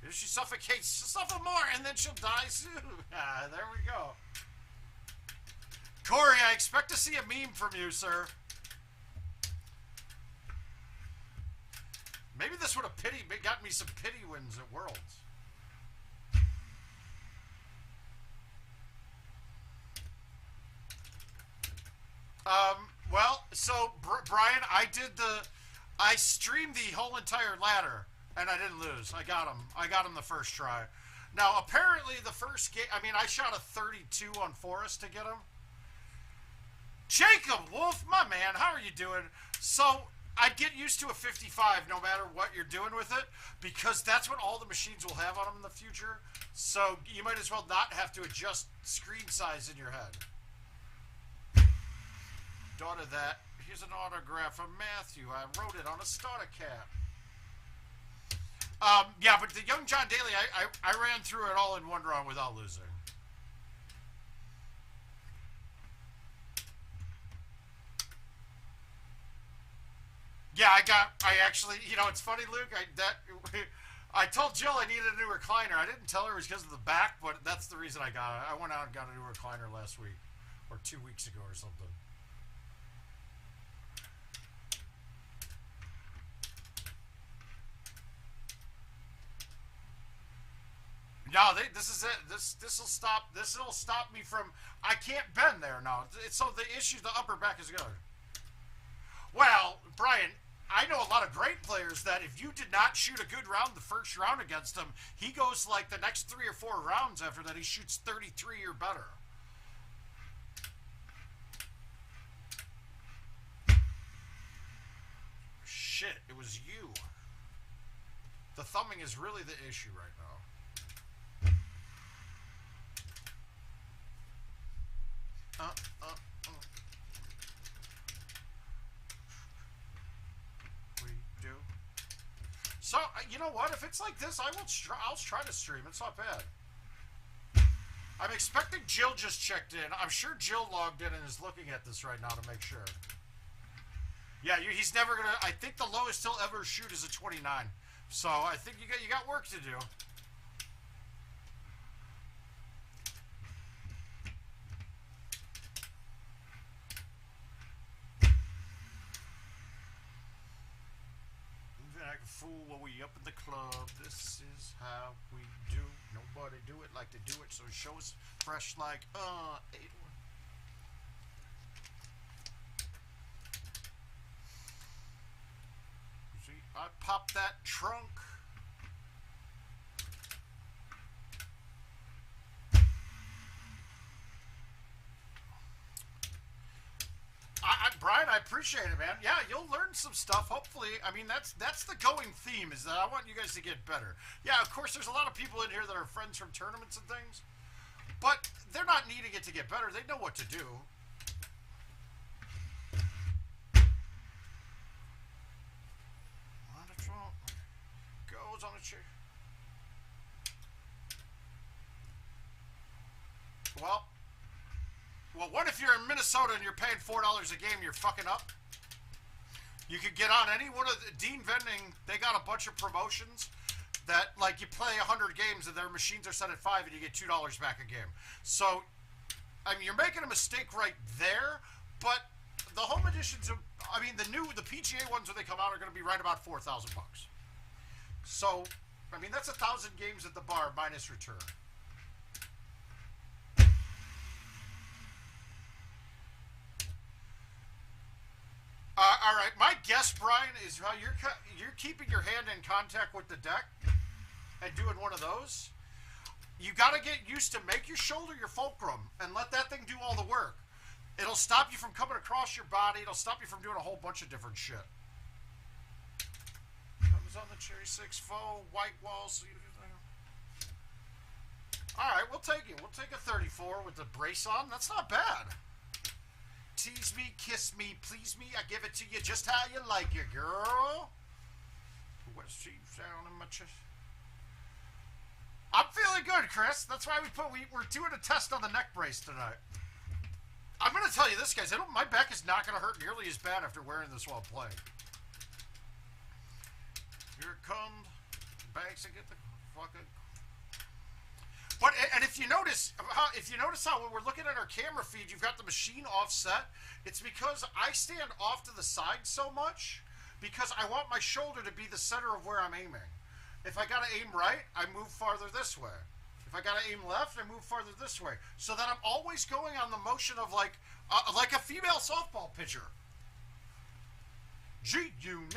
If she suffocates, she'll suffer more, and then she'll die soon. Ah, there we go. Corey, I expect to see a meme from you, sir. Maybe this would have got me some pity wins at Worlds. Well, so Brian, I streamed the whole entire ladder, and I didn't lose. I got him the first try. Now, apparently the first game, I mean, I shot a 32 on Forrest to get him. Jacob Wolf, my man, how are you doing? So, I get used to a 55 no matter what you're doing with it, because that's what all the machines will have on them in the future. So, you might as well not have to adjust screen size in your head. Daughter that. Here's an autograph from Matthew. I wrote it on a starter cap. Yeah, but the Young John Daly, I ran through it all in one run without losing. Yeah, I actually, you know, it's funny, Luke, I told Jill I needed a new recliner. I didn't tell her it was because of the back, but that's the reason I got it. I went out and got a new recliner last week, or 2 weeks ago or something. No, this is it. This'll stop me from. I can't bend there now. So the issue, the upper back is good. Well, Brian, I know a lot of great players that if you did not shoot a good round the first round against him, he goes like the next 3 or 4 rounds after that he shoots 33 or better. Shit, it was you. The thumbing is really the issue right now. We do. So, you know what? If it's like this, I'll try to stream. It's not bad. I'm expecting Jill just checked in. I'm sure Jill logged in and is looking at this right now to make sure. Yeah, he's never gonna. I think the lowest he'll ever shoot is a 29. So I think you got work to do. Fool while we up in the club. This is how we do. Nobody do it like they do it, so it shows fresh like 8-1. See, I popped that trunk. Brian, I appreciate it, man. Yeah, you'll learn some stuff. Hopefully, I mean, that's the going theme, is that I want you guys to get better. Yeah, of course, there's a lot of people in here that are friends from tournaments and things, but they're not needing it to get better. They know what to do. On the trunk goes on a chair. Well, what if you're in Minnesota and you're paying $4 a game, you're fucking up? You could get on any one of the Dean Vending. They got a bunch of promotions that, like, you play 100 games and their machines are set at 5 and you get $2 back a game. So, I mean, you're making a mistake right there, but the home editions, I mean, the PGA ones when they come out are going to be right about $4,000 bucks. So, I mean, that's 1,000 games at the bar minus return. All right, my guess, Brian, is how you're keeping your hand in contact with the deck and doing one of those. You got to get used to make your shoulder your fulcrum and let that thing do all the work. It'll stop you from coming across your body. It'll stop you from doing a whole bunch of different shit. Comes on the cherry 6-4, white walls. All right, we'll take it. We'll take a 34 with the brace on. That's not bad. Tease me, kiss me, please me. I give it to you just how you like it, girl. What's she sound in my chest? I'm feeling good, Chris. That's why we're doing a test on the neck brace tonight. I'm going to tell you this, guys. My back is not going to hurt nearly as bad after wearing this while playing. Here it comes. Banks and get the fucking... But, and if you notice how when we're looking at our camera feed, you've got the machine offset. It's because I stand off to the side so much because I want my shoulder to be the center of where I'm aiming. If I got to aim right, I move farther this way. If I got to aim left, I move farther this way. So that I'm always going on the motion of like a female softball pitcher. G-Unit.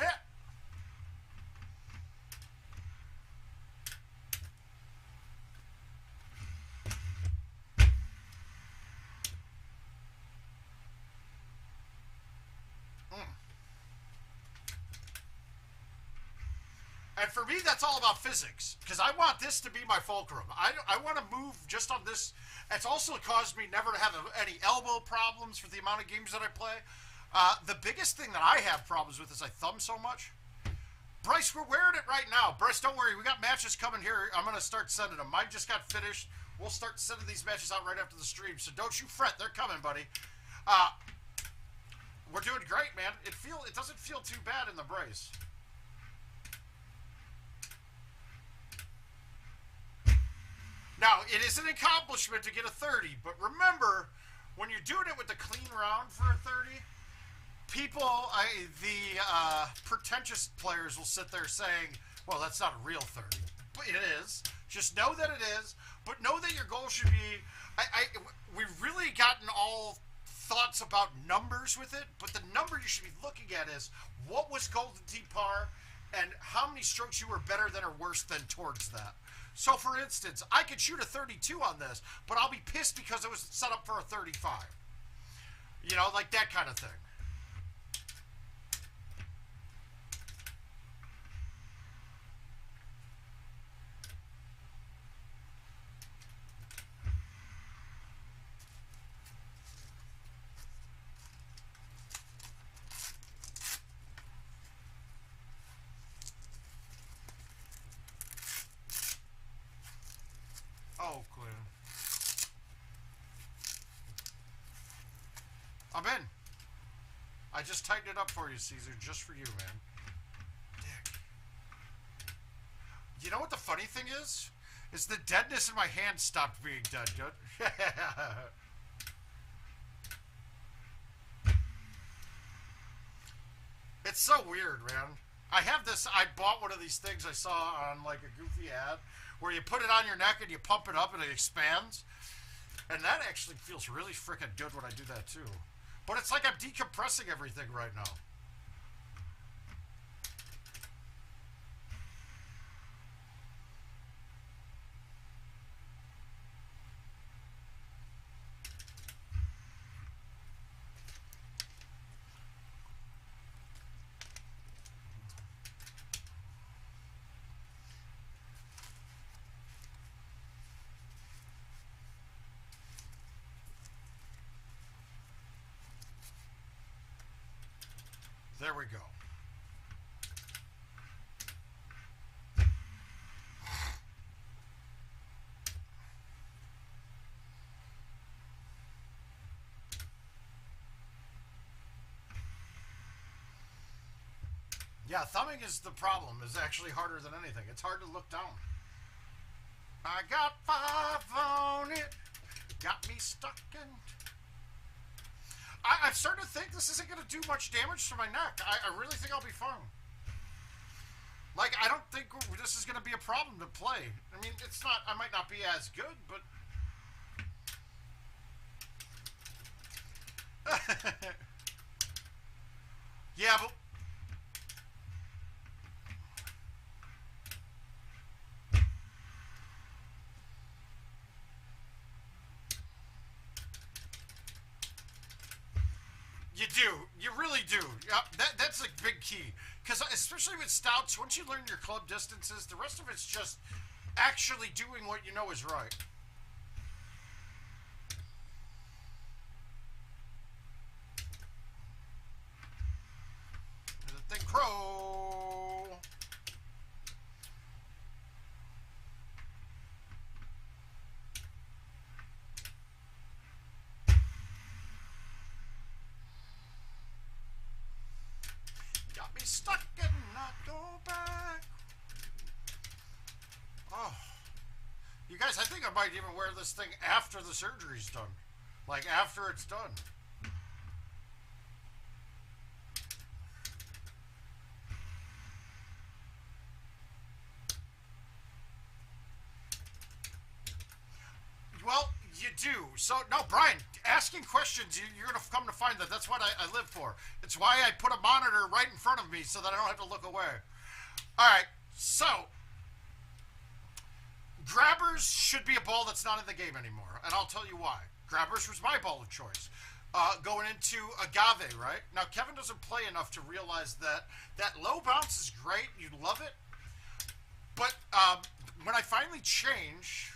And for me, that's all about physics, because I want this to be my fulcrum. I want to move just on this. It's also caused me never to have any elbow problems for the amount of games that I play. The biggest thing that I have problems with is I thumb so much. Bryce, we're wearing it right now. Bryce, don't worry. We got matches coming here. I'm going to start sending them. Mine just got finished. We'll start sending these matches out right after the stream, so don't you fret. They're coming, buddy. We're doing great, man. It doesn't feel too bad in the brace. Now, it is an accomplishment to get a 30, but remember, when you're doing it with the clean round for a 30, the pretentious players will sit there saying, well, that's not a real 30. But it is. Just know that it is, but know that your goal should be, we've really gotten all thoughts about numbers with it, but the number you should be looking at is, what was Golden Tee par, and how many strokes you were better than or worse than towards that. So, for instance, I could shoot a 32 on this, but I'll be pissed because it was set up for a 35. You know, like that kind of thing. Oh, clear. I'm in. I just tightened it up for you, Caesar, just for you, man. Dick. You know what the funny thing is? Is the deadness in my hand stopped being dead, dude. It's so weird, man. I bought one of these things I saw on like a goofy ad where you put it on your neck and you pump it up and it expands. And that actually feels really freaking good when I do that too. But it's like I'm decompressing everything right now. There we go. Yeah, thumbing is the problem. It's actually harder than anything. It's hard to look down. I got 5 on it. Got me stuck in... I'm starting to think this isn't going to do much damage to my neck. I really think I'll be fine. Like, I don't think this is going to be a problem to play. I mean, it's not... I might not be as good, but... Yeah, but... You do. You really do. That's a big key. Because especially with stouts, once you learn your club distances, the rest of it's just actually doing what you know is right. The thing crow. think I might even wear this thing after the surgery's done. Like, after it's done. Well, you do. So, no, Brian, asking questions, you're going to come to find that that's what I live for. It's why I put a monitor right in front of me so that I don't have to look away. All right, so Grabbers should be a ball that's not in the game anymore, and I'll tell you why. Grabbers was my ball of choice. Going into Agave, right? Now, Kevin doesn't play enough to realize that that low bounce is great. You love it. But when I finally changed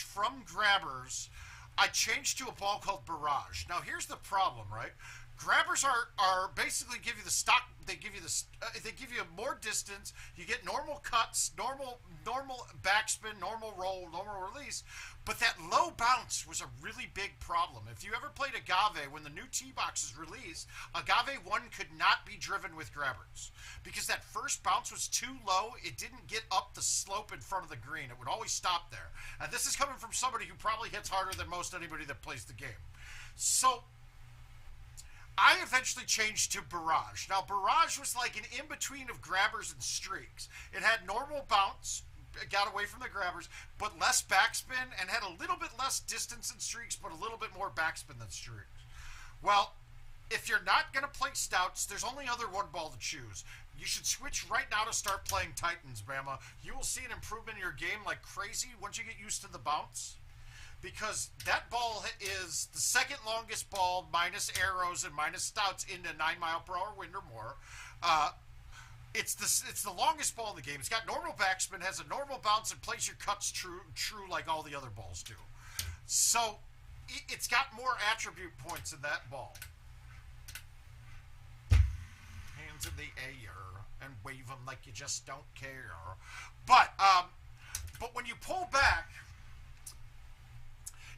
from Grabbers, I changed to a ball called Barrage. Now, here's the problem, right? Grabbers are basically give you the stock. They give you more distance. You get normal cuts, normal backspin, normal roll, normal release. But that low bounce was a really big problem. If you ever played Agave, when the new tee box is released, Agave 1 could not be driven with Grabbers because that first bounce was too low. It didn't get up the slope in front of the green. It would always stop there. And this is coming from somebody who probably hits harder than most anybody that plays the game. So I eventually changed to Barrage. Now, Barrage was like an in-between of Grabbers and Streaks. It had normal bounce, got away from the Grabbers, but less backspin, and had a little bit less distance than Streaks, but a little bit more backspin than Streaks. Well, if you're not going to play Stouts, there's only one ball to choose. You should switch right now to start playing Titans, Bama. You will see an improvement in your game like crazy once you get used to the bounce. Because that ball is the second longest ball, minus arrows and minus Stouts, into 9-mile-per-hour wind or more. It's the longest ball in the game. It's got normal backspin, has a normal bounce, and plays your cuts true like all the other balls do. So it's got more attribute points in that ball. Hands in the air and wave them like you just don't care. But when you pull back,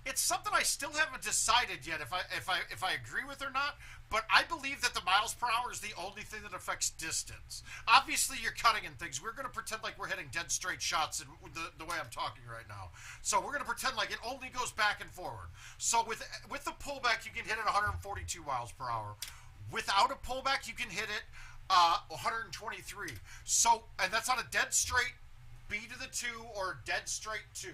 it's something I still haven't decided yet if I agree with or not, but I believe that the miles per hour is the only thing that affects distance. Obviously, you're cutting and things. We're going to pretend like we're hitting dead straight shots in the way I'm talking right now. So we're going to pretend like it only goes back and forward. So with the pullback, you can hit it 142 miles per hour. Without a pullback, you can hit it 123. So, and that's on a dead straight B to the 2 or dead straight 2.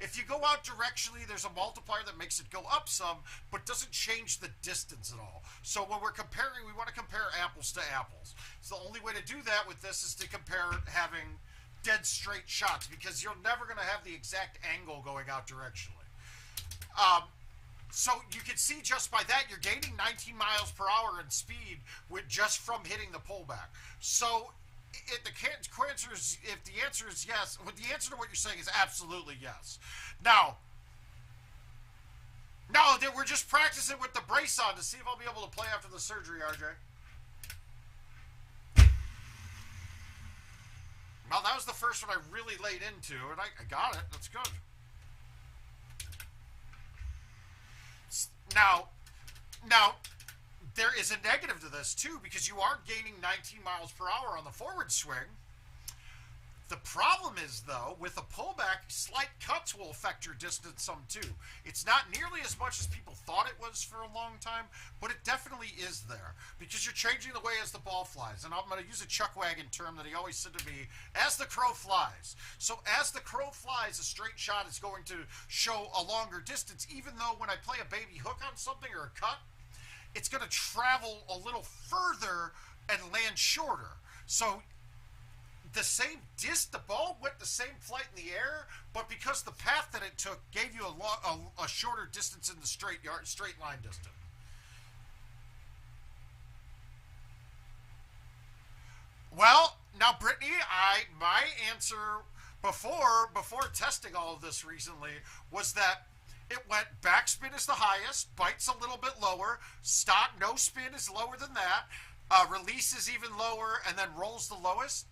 If you go out directionally, there's a multiplier that makes it go up some, but doesn't change the distance at all. So when we're comparing, we want to compare apples to apples. So the only way to do that with this is to compare having dead straight shots, because you're never going to have the exact angle going out directionally. So you can see just by that, you're gaining 19 miles per hour in speed just from hitting the pullback. So if the answer is yes, the answer to what you're saying is absolutely yes. Now, we're just practicing with the brace on to see if I'll be able to play after the surgery, RJ. Well, that was the first one I really laid into, and I got it. That's good. Now, there is a negative to this, too, because you are gaining 19 miles per hour on the forward swing. The problem is, though, with a pullback, slight cuts will affect your distance some, too. It's not nearly as much as people thought it was for a long time, but it definitely is there, because you're changing the way as the ball flies. And I'm going to use a Chuck Wagon term that he always said to me, as the crow flies. So as the crow flies, a straight shot is going to show a longer distance, even though when I play a baby hook on something or a cut, it's going to travel a little further and land shorter. So the ball went the same flight in the air, but because the path that it took gave you a shorter distance in the straight line distance. Well, now, Brittany, my answer before testing all of this recently was that it went backspin is the highest, bites a little bit lower, stock no spin is lower than that, release is even lower, and then rolls the lowest.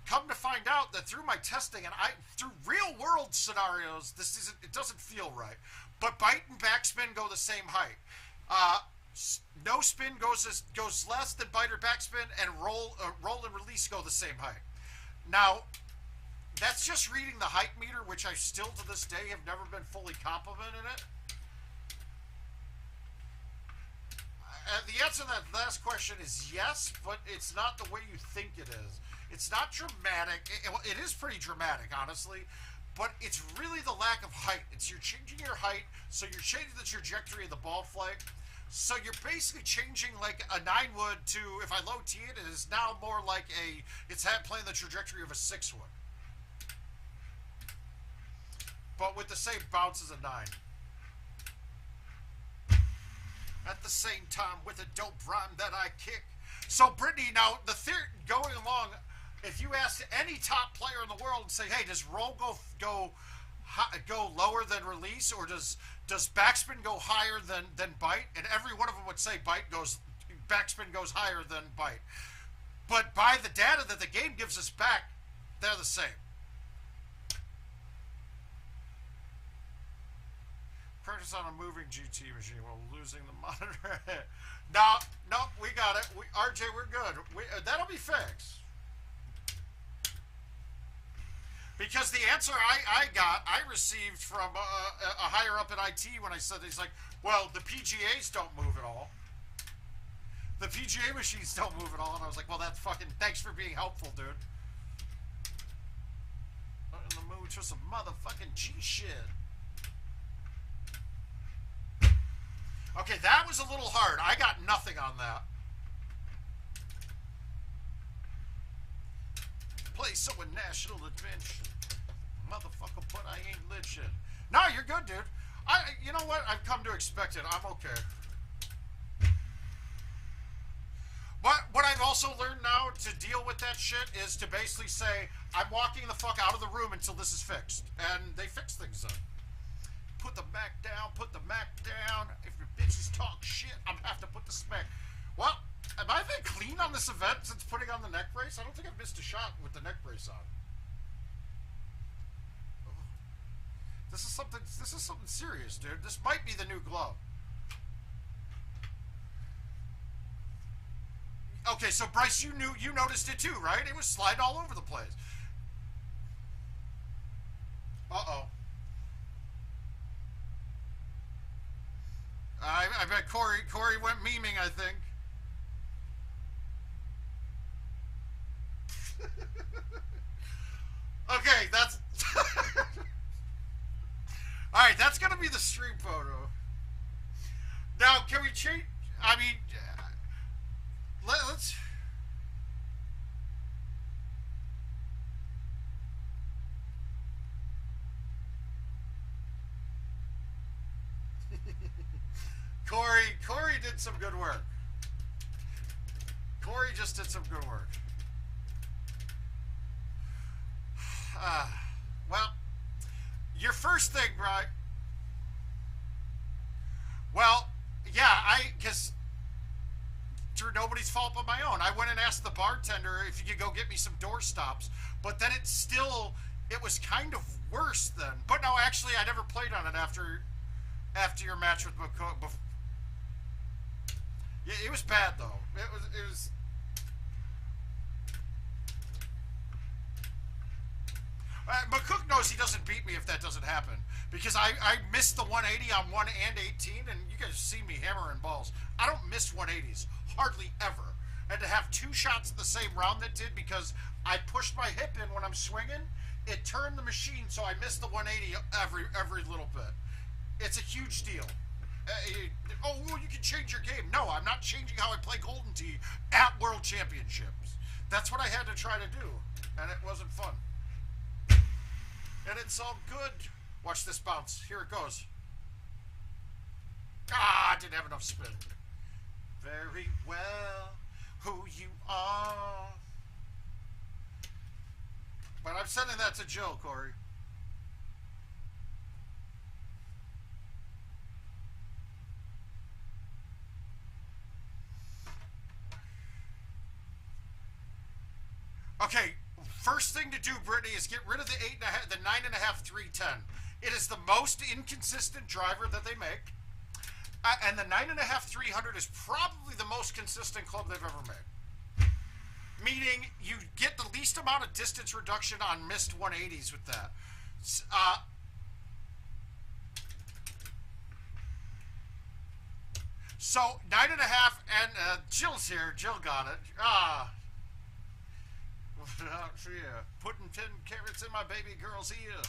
Come to find out that through my testing and through real world scenarios, it doesn't feel right. But bite and backspin go the same height. No spin goes less than bite or backspin, and roll and release go the same height. Now, that's just reading the height meter, which I still to this day have never been fully complimented in it. The answer to that last question is yes, but it's not the way you think it is. It's not dramatic. It is pretty dramatic, honestly, but it's really the lack of height. It's you're changing your height, so you're changing the trajectory of the ball flight. So you're basically changing like a 9 wood to, if I low tee it, it is now more like it's playing the trajectory of a 6 wood. But with the same bounce as a 9. At the same time, with a dope rhyme that I kick. So, Brittany, now, the theory going along, if you ask any top player in the world and say, hey, does roll go lower than release, or does backspin go higher than bite? And every one of them would say backspin goes higher than bite. But by the data that the game gives us back, they're the same. Practice on a moving GT machine while losing the monitor. No, we got it. RJ, we're good. That'll be fixed. Because the answer I received from a higher up at IT when I said, he's like, well, the PGAs don't move at all. The PGA machines don't move at all. And I was like, well, that's fucking, thanks for being helpful, dude. I'm in the mood for some motherfucking G shit. Okay, that was a little hard. I got nothing on that. Play someone national adventure. Motherfucker, but I ain't lynching. No, you're good, dude. You know what? I've come to expect it. I'm okay. What I've also learned now to deal with that shit is to basically say, I'm walking the fuck out of the room until this is fixed. And they fix things up. Put the Mac down, put the Mac down. If your bitches talk shit, I'm gonna have to put the smack. Well, have I been clean on this event since putting on the neck brace? I don't think I've missed a shot with the neck brace on. Oh. This is something serious, dude. This might be the new glove. Okay, so Bryce, you noticed it too, right? It was sliding all over the place. Uh-oh. I bet Corey went memeing, I think. Okay, that's... Alright, that's gonna be the stream photo. Now, can we change... I mean... let's... Corey did some good work. Corey just did some good work. Well, your first thing, right? Well, yeah, because through nobody's fault but my own, I went and asked the bartender if you could go get me some door stops, but then it was kind of worse then. But no, actually, I never played on it after your match with McCook. Yeah, it was bad though. It was. McCook knows he doesn't beat me if that doesn't happen, because I missed the 180 on 1 and 18, and you guys see me hammering balls. I don't miss 180s hardly ever, and to have 2 shots in the same round that did, because I pushed my hip in when I'm swinging, it turned the machine, so I missed the 180 every little bit. It's a huge deal. Oh, well, you can change your game. No, I'm not changing how I play Golden Tee at World Championships. That's what I had to try to do, and it wasn't fun. And it's all good. Watch this bounce. Here it goes. Ah, I didn't have enough spin. Very well, who you are. But I'm sending that to Jill, Corey. Okay, first thing to do, Brittany, is get rid of the 8.5, the 9.5, 310. It is the most inconsistent driver that they make, and the 9.5, 300 is probably the most consistent club they've ever made. Meaning you get the least amount of distance reduction on missed 180s with that. So 9.5, and Jill's here. Jill got it. Yeah. Putting 10 carrots in my baby girl's ear.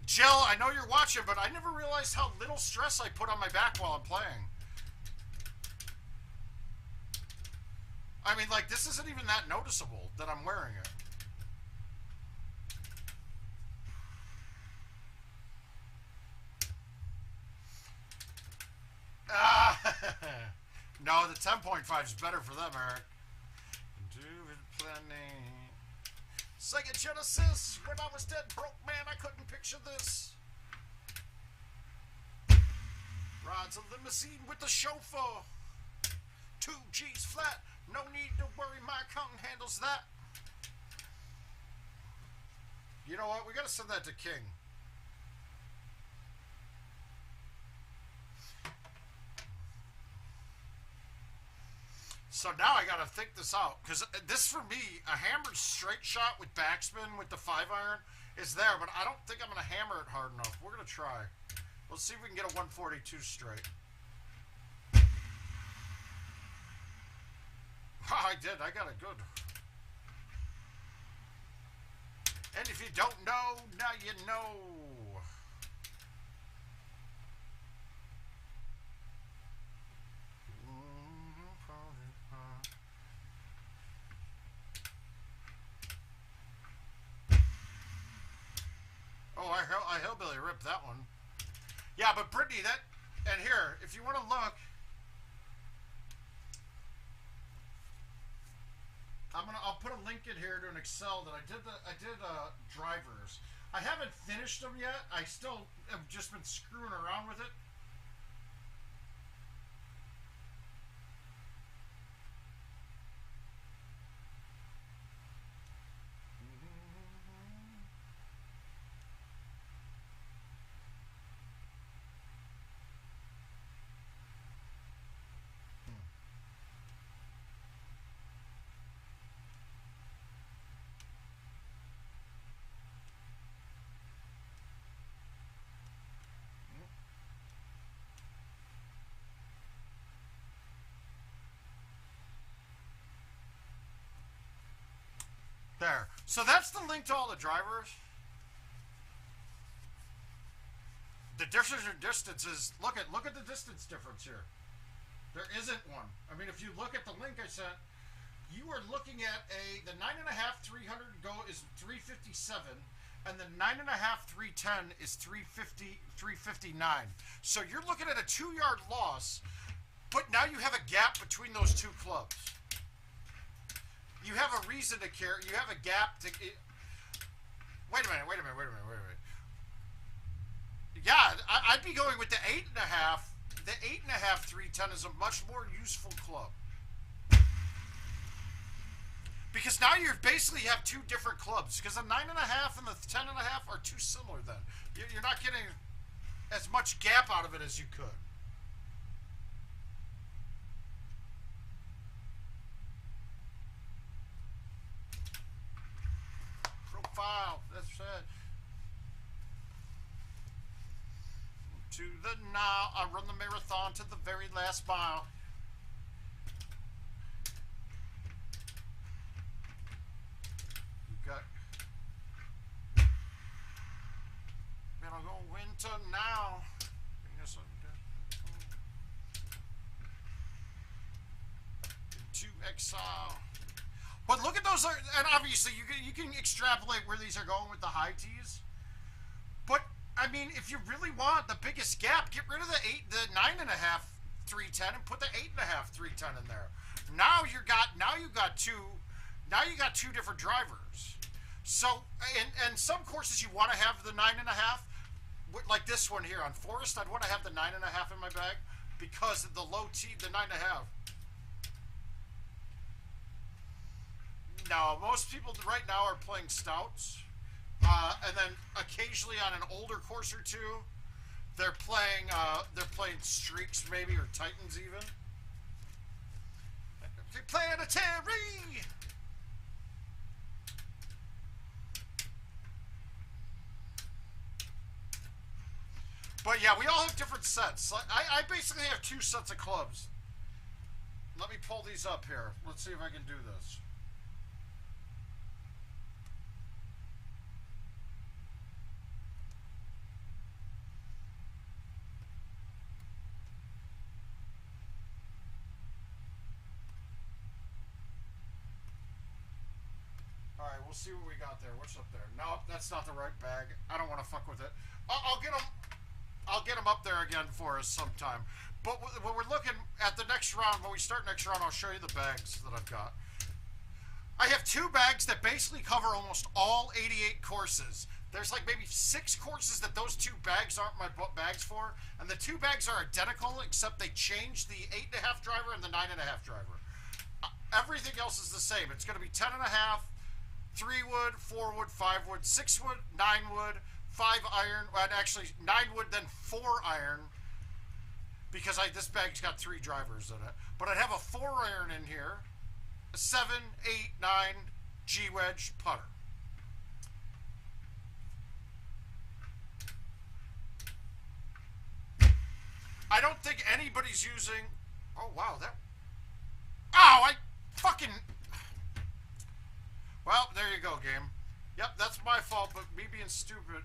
Jill, I know you're watching, but I never realized how little stress I put on my back while I'm playing. I mean, like, this isn't even that noticeable that I'm wearing it. No, the 10.5 is better for them, Eric. Do it plenty. Sega Genesis, when I was dead broke, man, I couldn't picture this. Rides a limousine with the chauffeur. 2 G's flat, no need to worry, my accountant handles that. You know what, we gotta send that to King. So now I gotta think this out, because this, for me, a hammered straight shot with backspin with the 5-iron is there, but I don't think I'm gonna hammer it hard enough. We're gonna try. Let's see if we can get a 142 straight. I did. I got it good. And if you don't know, now you know. Oh, I hillbilly ripped that one. Yeah, but Brittany, that, and here, if you want to look, I'll put a link in here to an Excel that I did drivers. I haven't finished them yet. I still have just been screwing around with it. There. So that's the link to all the drivers. The difference in distances. Look at the distance difference here. There isn't one. I mean, if you look at the link I sent, you are looking at the 9.5 300 go is 357, and the 9.5 310 is 359. So you're looking at a 2-yard loss, but now you have a gap between those two clubs. You have a reason to care. You have a gap to. Wait a minute. Yeah, I'd be going with the 8.5. The 8.5 310 is a much more useful club. Because now you basically have two different clubs. Because the 9.5 and the 10.5 are too similar then. You're not getting as much gap out of it as you could. Profile, that's it. To the now, I run the marathon to the very last mile. You got. Man, I'm going winter now. Into exile. But look at those, and obviously you can extrapolate where these are going with the high tees. But I mean, if you really want the biggest gap, get rid of the 9.5 310 and put the 8.5 310 in there. Now you got two different drivers. So and some courses you want to have the 9.5, like this one here on Forest. I'd want to have the 9.5 in my bag because of the low T, the 9.5. No, most people right now are playing stouts, And then occasionally on an older course or two, they're playing streaks maybe, or Titans even. Planetary! But yeah, we all have different sets. I basically have 2 sets of clubs. Let me pull these up here. Let's see if I can do this. Alright, we'll see what we got there. What's up there? No, that's not the right bag. I don't want to fuck with it. I'll get them up there again for us sometime. But when we're looking at the next round, when we start next round, I'll show you the bags that I've got. I have 2 bags that basically cover almost all 88 courses. There's like maybe 6 courses that those 2 bags aren't my bags for, and the 2 bags are identical except they changed the 8.5 driver and the 9.5 driver. Everything else is the same. It's going to be 10.5, 3 wood, 4 wood, 5 wood, 6 wood, 9 wood, 5 iron, and actually 9 wood, then 4 iron, because this bag's got 3 drivers in it. But I'd have a 4 iron in here, a 7, 8, 9 G-wedge putter. I don't think anybody's using... Oh, wow, that... Ow, I fucking... Well, there you go, game. Yep, that's my fault, but me being stupid...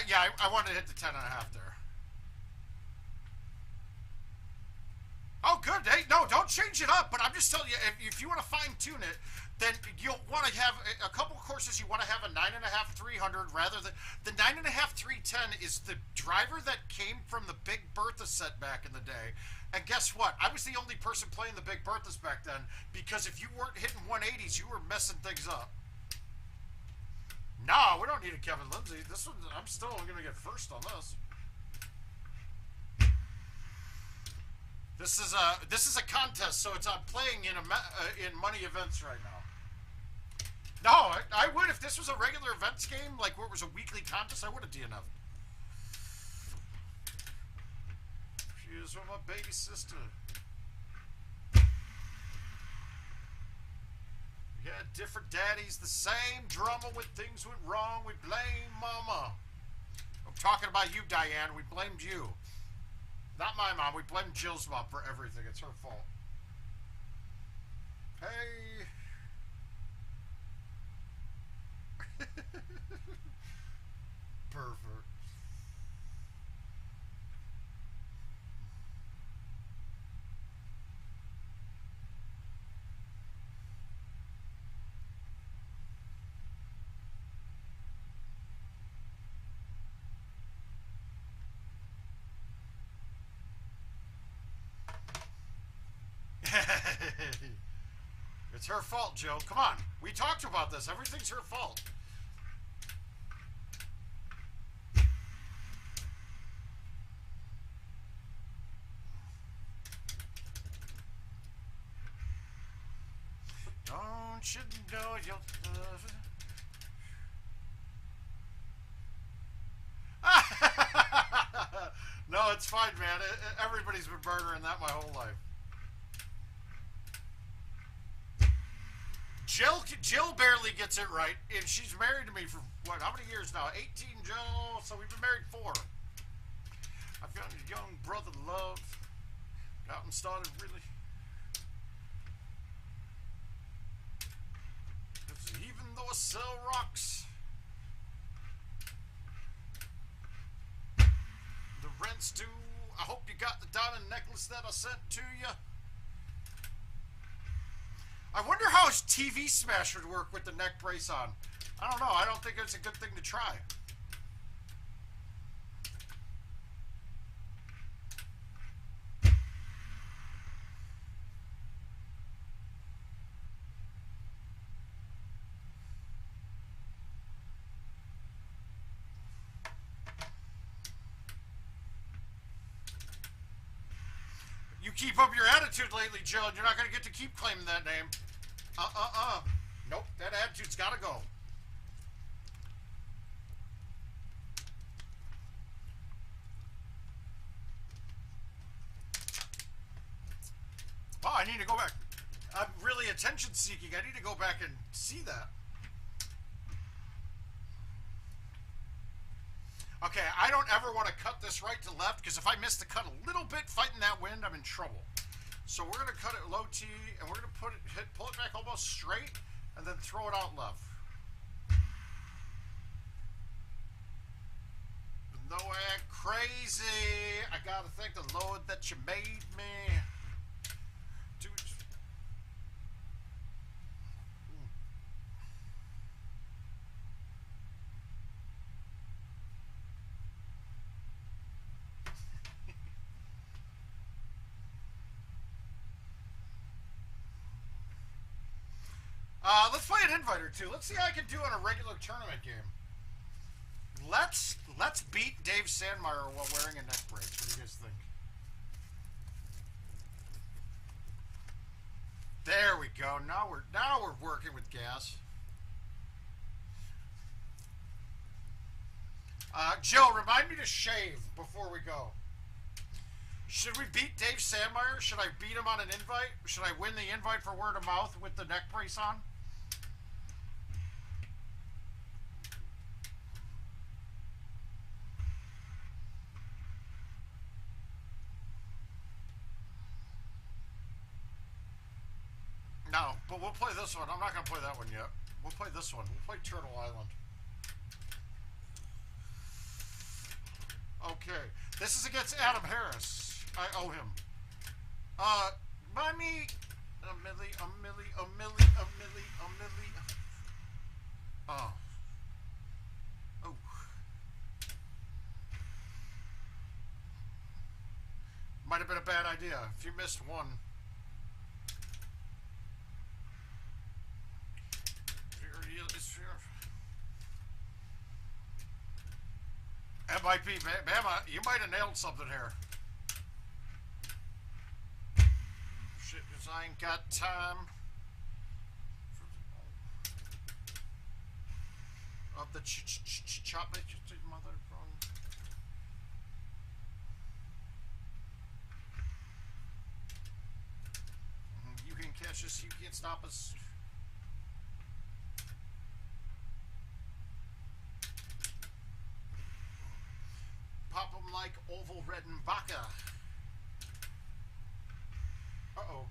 yeah, I wanted to hit the 10.5 there. Oh, good. Hey, no, don't change it up. But I'm just telling you, if you want to fine-tune it, then you'll want to have a couple courses. You want to have a 9.5 300 rather than... The 9.5 310 is the driver that came from the Big Bertha set back in the day. And guess what? I was the only person playing the Big Berthas back then, because if you weren't hitting 180s, you were messing things up. No, we don't need a Kevin Lindsay. This one, I'm still going to get first on this. This is a contest, so I'm playing in money events right now. No, I would if this was a regular events game, like where it was a weekly contest. I would have DNF'd. She is my baby sister. We had different daddies, the same drama when things went wrong. We blame mama. I'm talking about you, Diane. We blamed you. Not my mom. We blamed Jill's mom for everything. It's her fault. Hey. Perfect. It's her fault, Joe. Come on. We talked about this. Everything's her fault. Don't you know you're loving? No, it's fine, man. Everybody's been murdering that my whole life. Jill barely gets it right, and she's married to me for, what, how many years now? 18, Jill, so we've been married 4. I've got a young brother, love. Got him started really. Even though I sell rocks, the rent's due. I hope you got the diamond necklace that I sent to you. I wonder how his TV smash would work with the neck brace on. I don't know. I don't think it's a good thing to try. You keep up your attitude lately, Joe, and you're not going to get to keep claiming that name. Nope, that attitude's got to go. Oh, I need to go back. I'm really attention seeking. I need to go back and see that. Okay, I don't ever want to cut this right to left, because if I miss the cut a little bit fighting that wind, I'm in trouble. So we're going to cut it low T, and we're going to pull it back almost straight, and then throw it out left. No act crazy. I got to thank the Lord that you made me. Dude. Let's play an invite or two. Let's see how I can do in a regular tournament game. Let's beat Dave Sandmeyer while wearing a neck brace. What do you guys think? There we go. Now we're working with gas. Jill, remind me to shave before we go. Should we beat Dave Sandmeyer? Should I beat him on an invite? Should I win the invite for word of mouth with the neck brace on? No, but we'll play this one. I'm not going to play that one yet. We'll play this one. We'll play Turtle Island. Okay. This is against Adam Harris. I owe him. Buy me a milli. Oh. Oh. Might have been a bad idea if you missed one. MIP, Bama, you might have nailed something here. Shit, because I ain't got time. Of the chop mother. You can catch us, you can't stop us. Pop them like oval red and vodka. Uh-oh.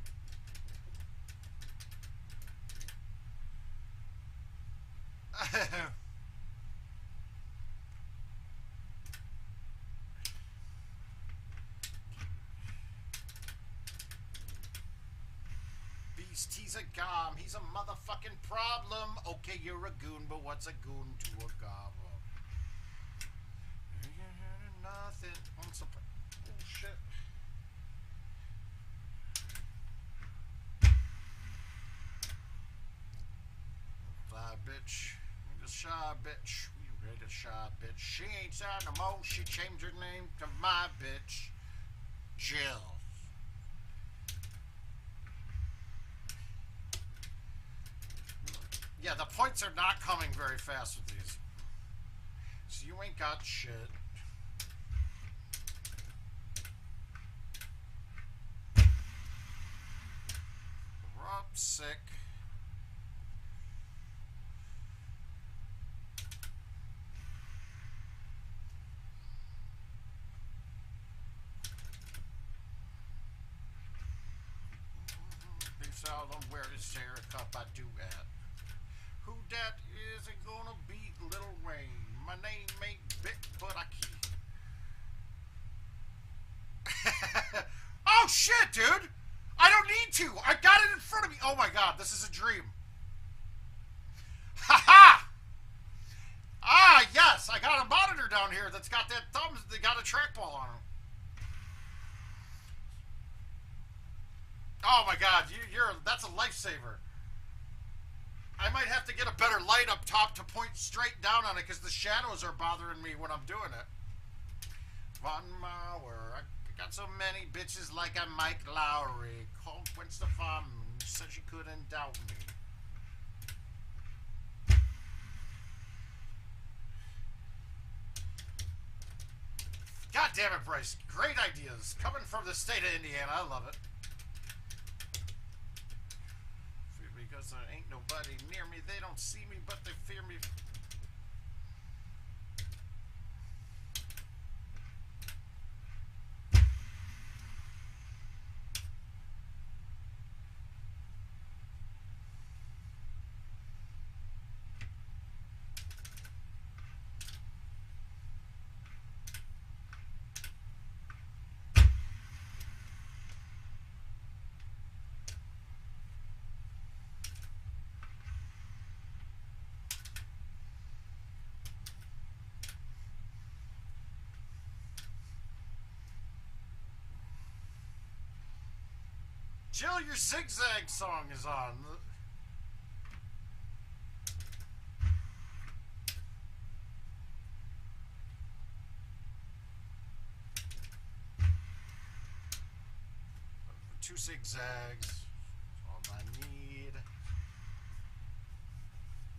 Beast, he's a gom. He's a motherfucking problem. Okay, you're a goon, but what's a goon to a goblin? Nothing. Oh, shit. Fly, bitch. We just shy, bitch. We ready to shy, bitch. She ain't shy no more. She changed her name to my bitch, Jill. Yeah, the points are not coming very fast with these. So you ain't got shit. Sick. Big Salem, where is Sarah Cup I do at? Who dat is it gonna beat Lil Wayne? My name ain't Vic, but I keep. Oh shit, dude! I don't need to. I got it in front of me. Oh my god, this is a dream. Ha ha! Ah, yes, I got a monitor down here that's got that thumb. They got a trackball on it. Oh my god, that's a lifesaver. I might have to get a better light up top to point straight down on it because the shadows are bothering me when I'm doing it. Von Mauer, I got so many bitches like I'm Mike Lowry. Called Gwen Stefani, said she couldn't doubt me. damn it, Bryce. Great ideas. Coming from the state of Indiana. I love it. Because there ain't nobody near me. They don't see me, but they fear me. Jill, your zigzag song is on. Two zigzags. All I need.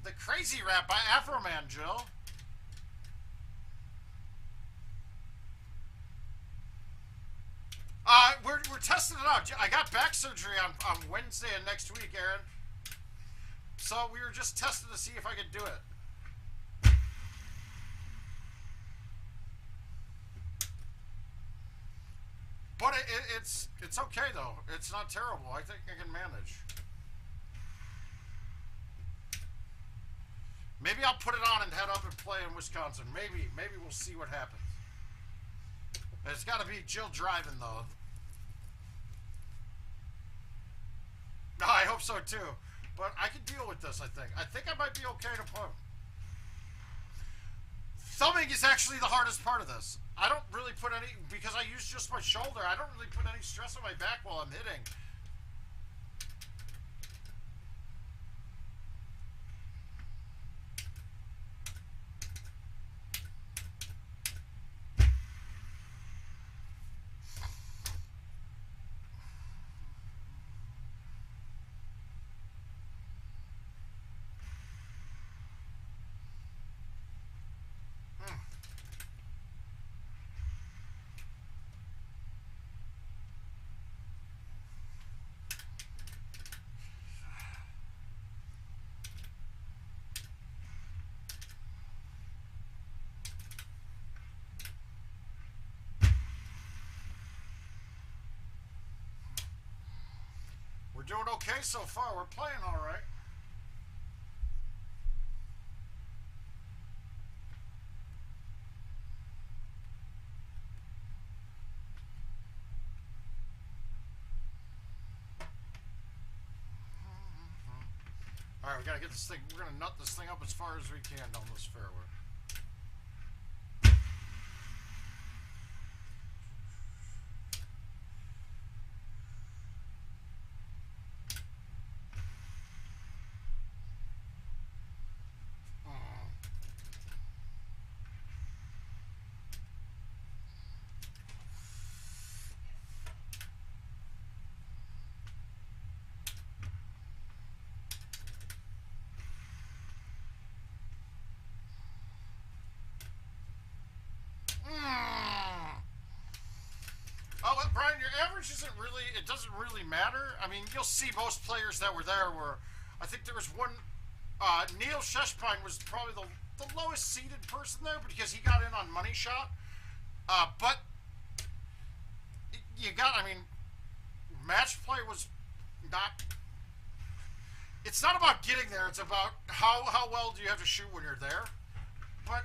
The Crazy Rap by Afroman, Jill. We're testing it out. I got back surgery on Wednesday of next week, Aaron. So we were just testing to see if I could do it. But it's okay though. It's not terrible. I think I can manage. Maybe I'll put it on and head up and play in Wisconsin. Maybe we'll see what happens. It's got to be Jill driving though. No, I hope so too. But I can deal with this, I think. I think I might be okay to put. Thumbing is actually the hardest part of this. I don't really put any, because I use just my shoulder, I don't really put any stress on my back while I'm hitting. Doing okay so far. We're playing all right. All right, we gotta get this thing. We're gonna nut this thing up as far as we can down this fairway. Isn't really, it doesn't really matter. I mean, you'll see most players that were there were, I think there was one, Neil Sheshpine was probably the lowest seeded person there because he got in on money shot. But you got, I mean, match play was not, it's not about getting there, it's about how well do you have to shoot when you're there. But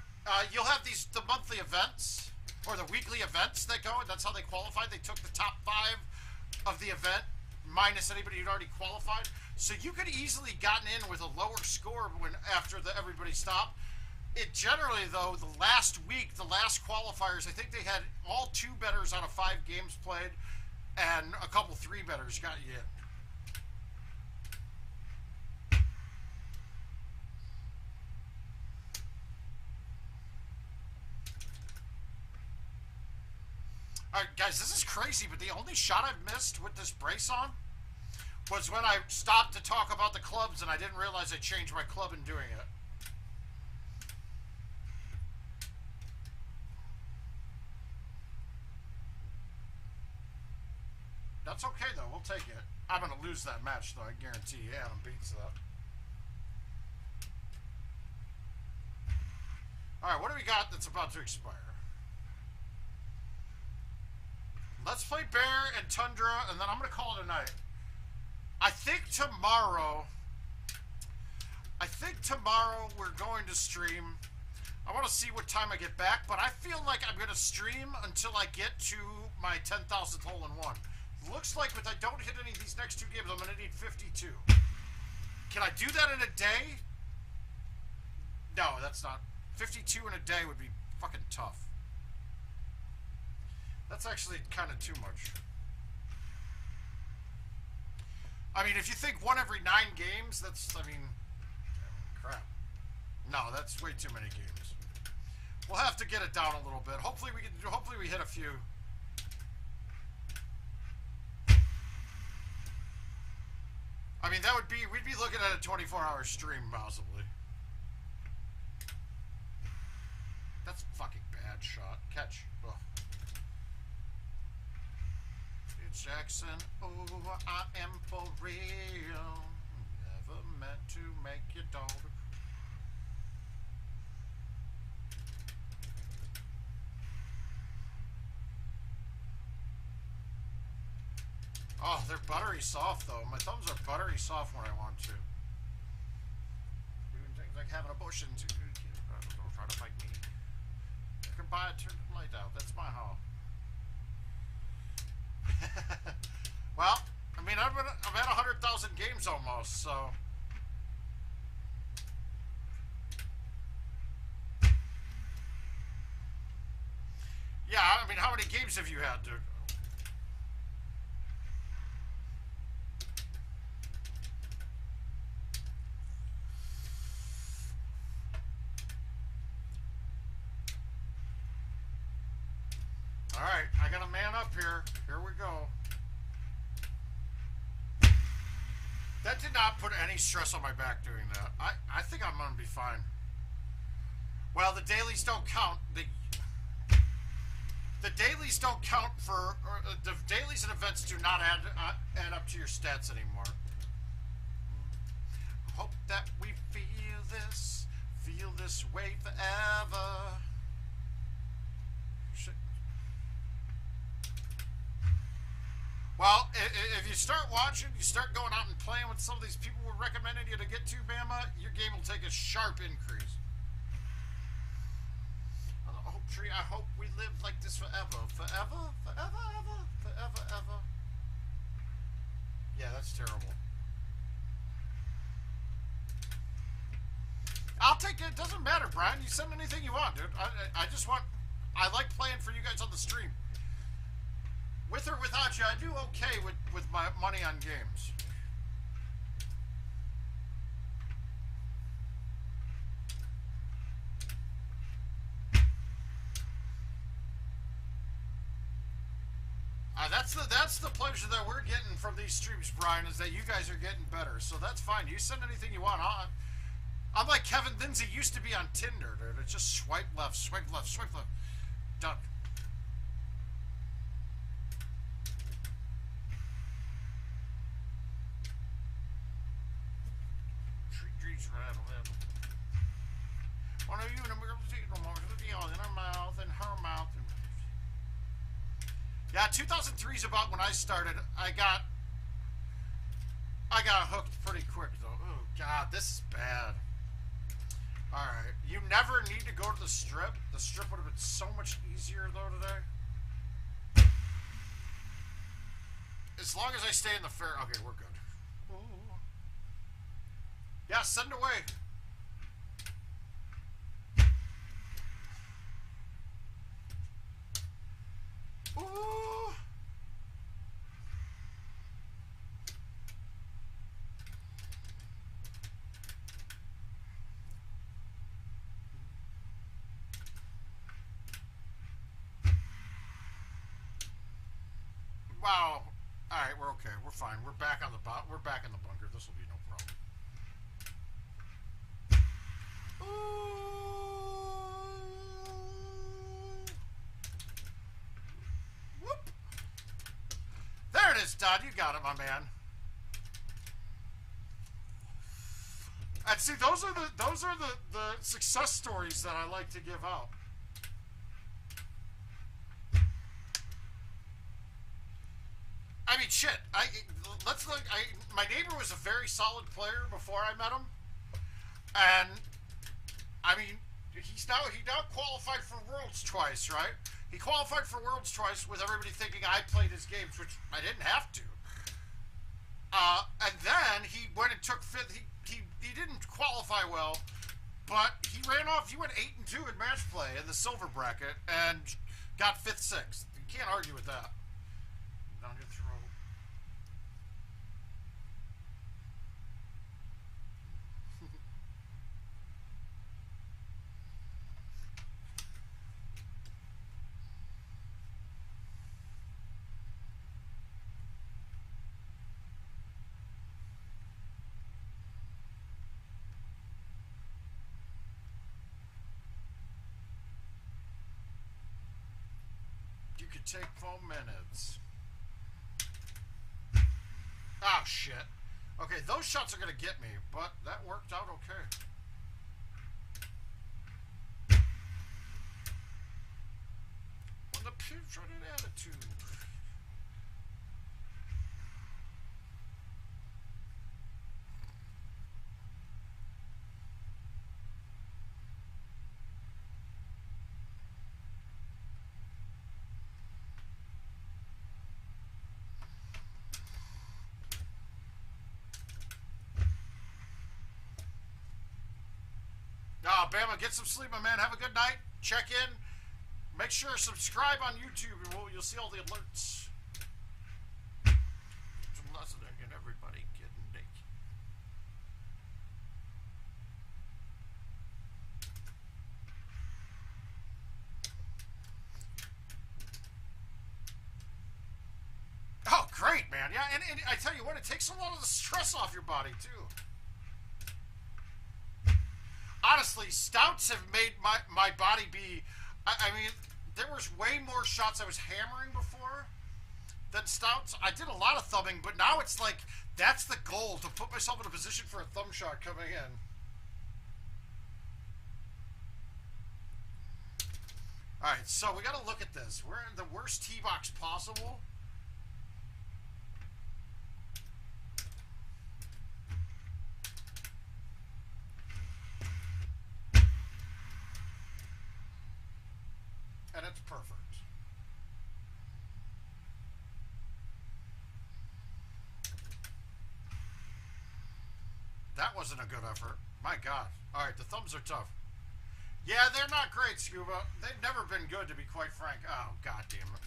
you'll have the monthly events, or the weekly events that go, and that's how they qualified. They took the top 5 of the event, minus anybody who'd already qualified. So you could easily gotten in with a lower score after everybody stopped. It generally, though, the last week, the last qualifiers, I think they had all 2 bettors out of 5 games played, and a couple 3 bettors got you in. Alright, guys, this is crazy, but the only shot I've missed with this brace on was when I stopped to talk about the clubs and I didn't realize I changed my club in doing it. That's okay, though. We'll take it. I'm going to lose that match, though. I guarantee you. Adam beats that. Alright, what do we got that's about to expire? Let's play Bear and Tundra, and then I'm going to call it a night. I think tomorrow we're going to stream. I want to see what time I get back, but I feel like I'm going to stream until I get to my 10,000th hole in one. Looks like if I don't hit any of these next two games, I'm going to need 52. Can I do that in a day? No, that's not. 52 in a day would be fucking tough. That's actually kind of too much. I mean, if you think one every 9 games, that's, I mean, crap. No, that's way too many games. We'll have to get it down a little bit. Hopefully we hit a few. I mean, that would be, we'd be looking at a 24-hour stream, possibly. That's a fucking bad shot. Catch. Ugh. Jackson, oh, I am for real. Never meant to make your daughter. Oh, they're buttery soft, though. My thumbs are buttery soft when I want to. Even things like having a bush and don't try to fight me. I can buy it, turn the light out. That's my house. Well, I mean, I've had 100,000 games almost, so. Yeah, I mean, how many games have you had, dude? Alright, I got a man up here. Here we go. That did not put any stress on my back doing that. I think I'm going to be fine. Well, the dailies don't count. The dailies don't count for... the dailies and events do not add up to your stats anymore. Hope that we feel this way forever. Shit. Well, if you start watching, you start going out and playing with some of these people we're recommending you to get to, Bama, your game will take a sharp increase. On the oak tree, I hope we live like this forever. Forever? Forever, ever? Forever, ever? Yeah, that's terrible. I'll take it. It doesn't matter, Brian. You send anything you want, dude. I just want... I like playing for you guys on the stream. With or without you, I do okay with my money on games. That's the pleasure that we're getting from these streams, Brian, is that you guys are getting better. So that's fine. You send anything you want on. I'm like Kevin Lindsay used to be on Tinder, dude. It's just swipe left, swipe left, swipe left. Done. One of you in her mouth and her mouth. Yeah, 2003 is about when I started. I got hooked pretty quick though. Oh God, this is bad. All right, you never need to go to the strip. The strip would have been so much easier though today. As long as I stay in the fair. Okay, we're good. Ooh. Yeah, send away. Ooh. Wow. All right, we're okay. We're fine. We're back on the we're back in the bunker. This will be no problem. Ooh. Whoop. There it is. Don. You got it, my man. And see, those are the success stories that I like to give out. I mean, shit. Let's look. My neighbor was a very solid player before I met him, and I mean, he now qualified for Worlds twice, right? He qualified for Worlds twice with everybody thinking I played his games, which I didn't have to. And then he went and took fifth. He didn't qualify well, but he ran off. He went 8-2 in match play in the silver bracket and got 5th, 6th. You can't argue with that. Down your throat. You could take 4 minutes. Oh, shit. Okay, those shots are going to get me, but that worked out okay. When the pigs run an attitude. Bama, get some sleep, my man. Have a good night. Check in. Make sure to subscribe on YouTube, and you'll see all the alerts. Some lesson and everybody getting naked. Oh, great, man. Yeah, and I tell you what, it takes a lot of the stress off your body, too. Honestly, stouts have made my body be... I mean, there was way more shots I was hammering before than stouts. I did a lot of thumbing, but now it's like, that's the goal, to put myself in a position for a thumb shot coming in. Alright, so we got to look at this. We're in the worst tee box possible. And it's perfect. That wasn't a good effort. My God. Alright, the thumbs are tough. Yeah, they're not great, Scuba. They've never been good, to be quite frank. Oh, God damn it.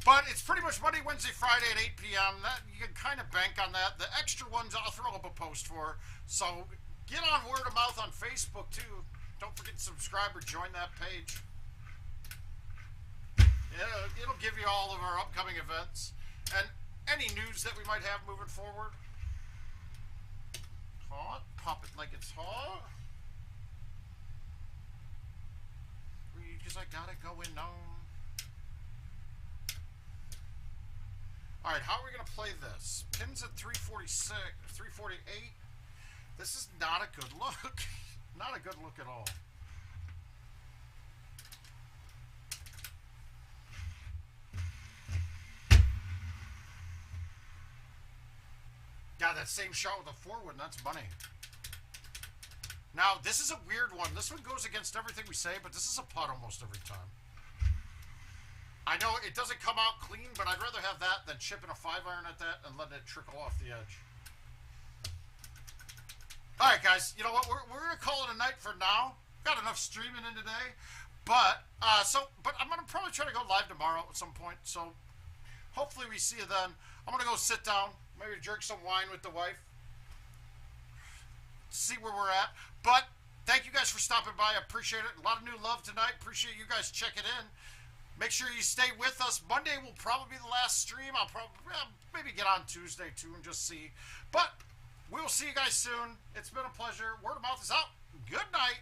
But it's pretty much Monday, Wednesday, Friday at 8 p.m. That, you can kind of bank on that. The extra ones I'll throw up a post for. So get on word of mouth on Facebook, too. Don't forget to subscribe or join that page. It'll give you all of our upcoming events and any news that we might have moving forward. Hot. Pop it like it's hot. Because I got it going on. Alright, how are we going to play this? Pins at 346, 348. This is not a good look. Not a good look at all. Got that same shot with a forward, and that's money. Now, this is a weird one. This one goes against everything we say, but this is a putt almost every time. I know it doesn't come out clean, but I'd rather have that than chipping a 5-iron at that and letting it trickle off the edge. Alright, guys, you know what? We're going to call it a night for now. Got enough streaming in today. But I'm going to probably try to go live tomorrow at some point. So hopefully we see you then. I'm going to go sit down, maybe drink some wine with the wife. See where we're at. But thank you guys for stopping by. I appreciate it. A lot of new love tonight. Appreciate you guys checking in. Make sure you stay with us. Monday will probably be the last stream. I'll probably maybe get on Tuesday too and just see. But we will see you guys soon. It's been a pleasure. Word of mouth is out. Good night.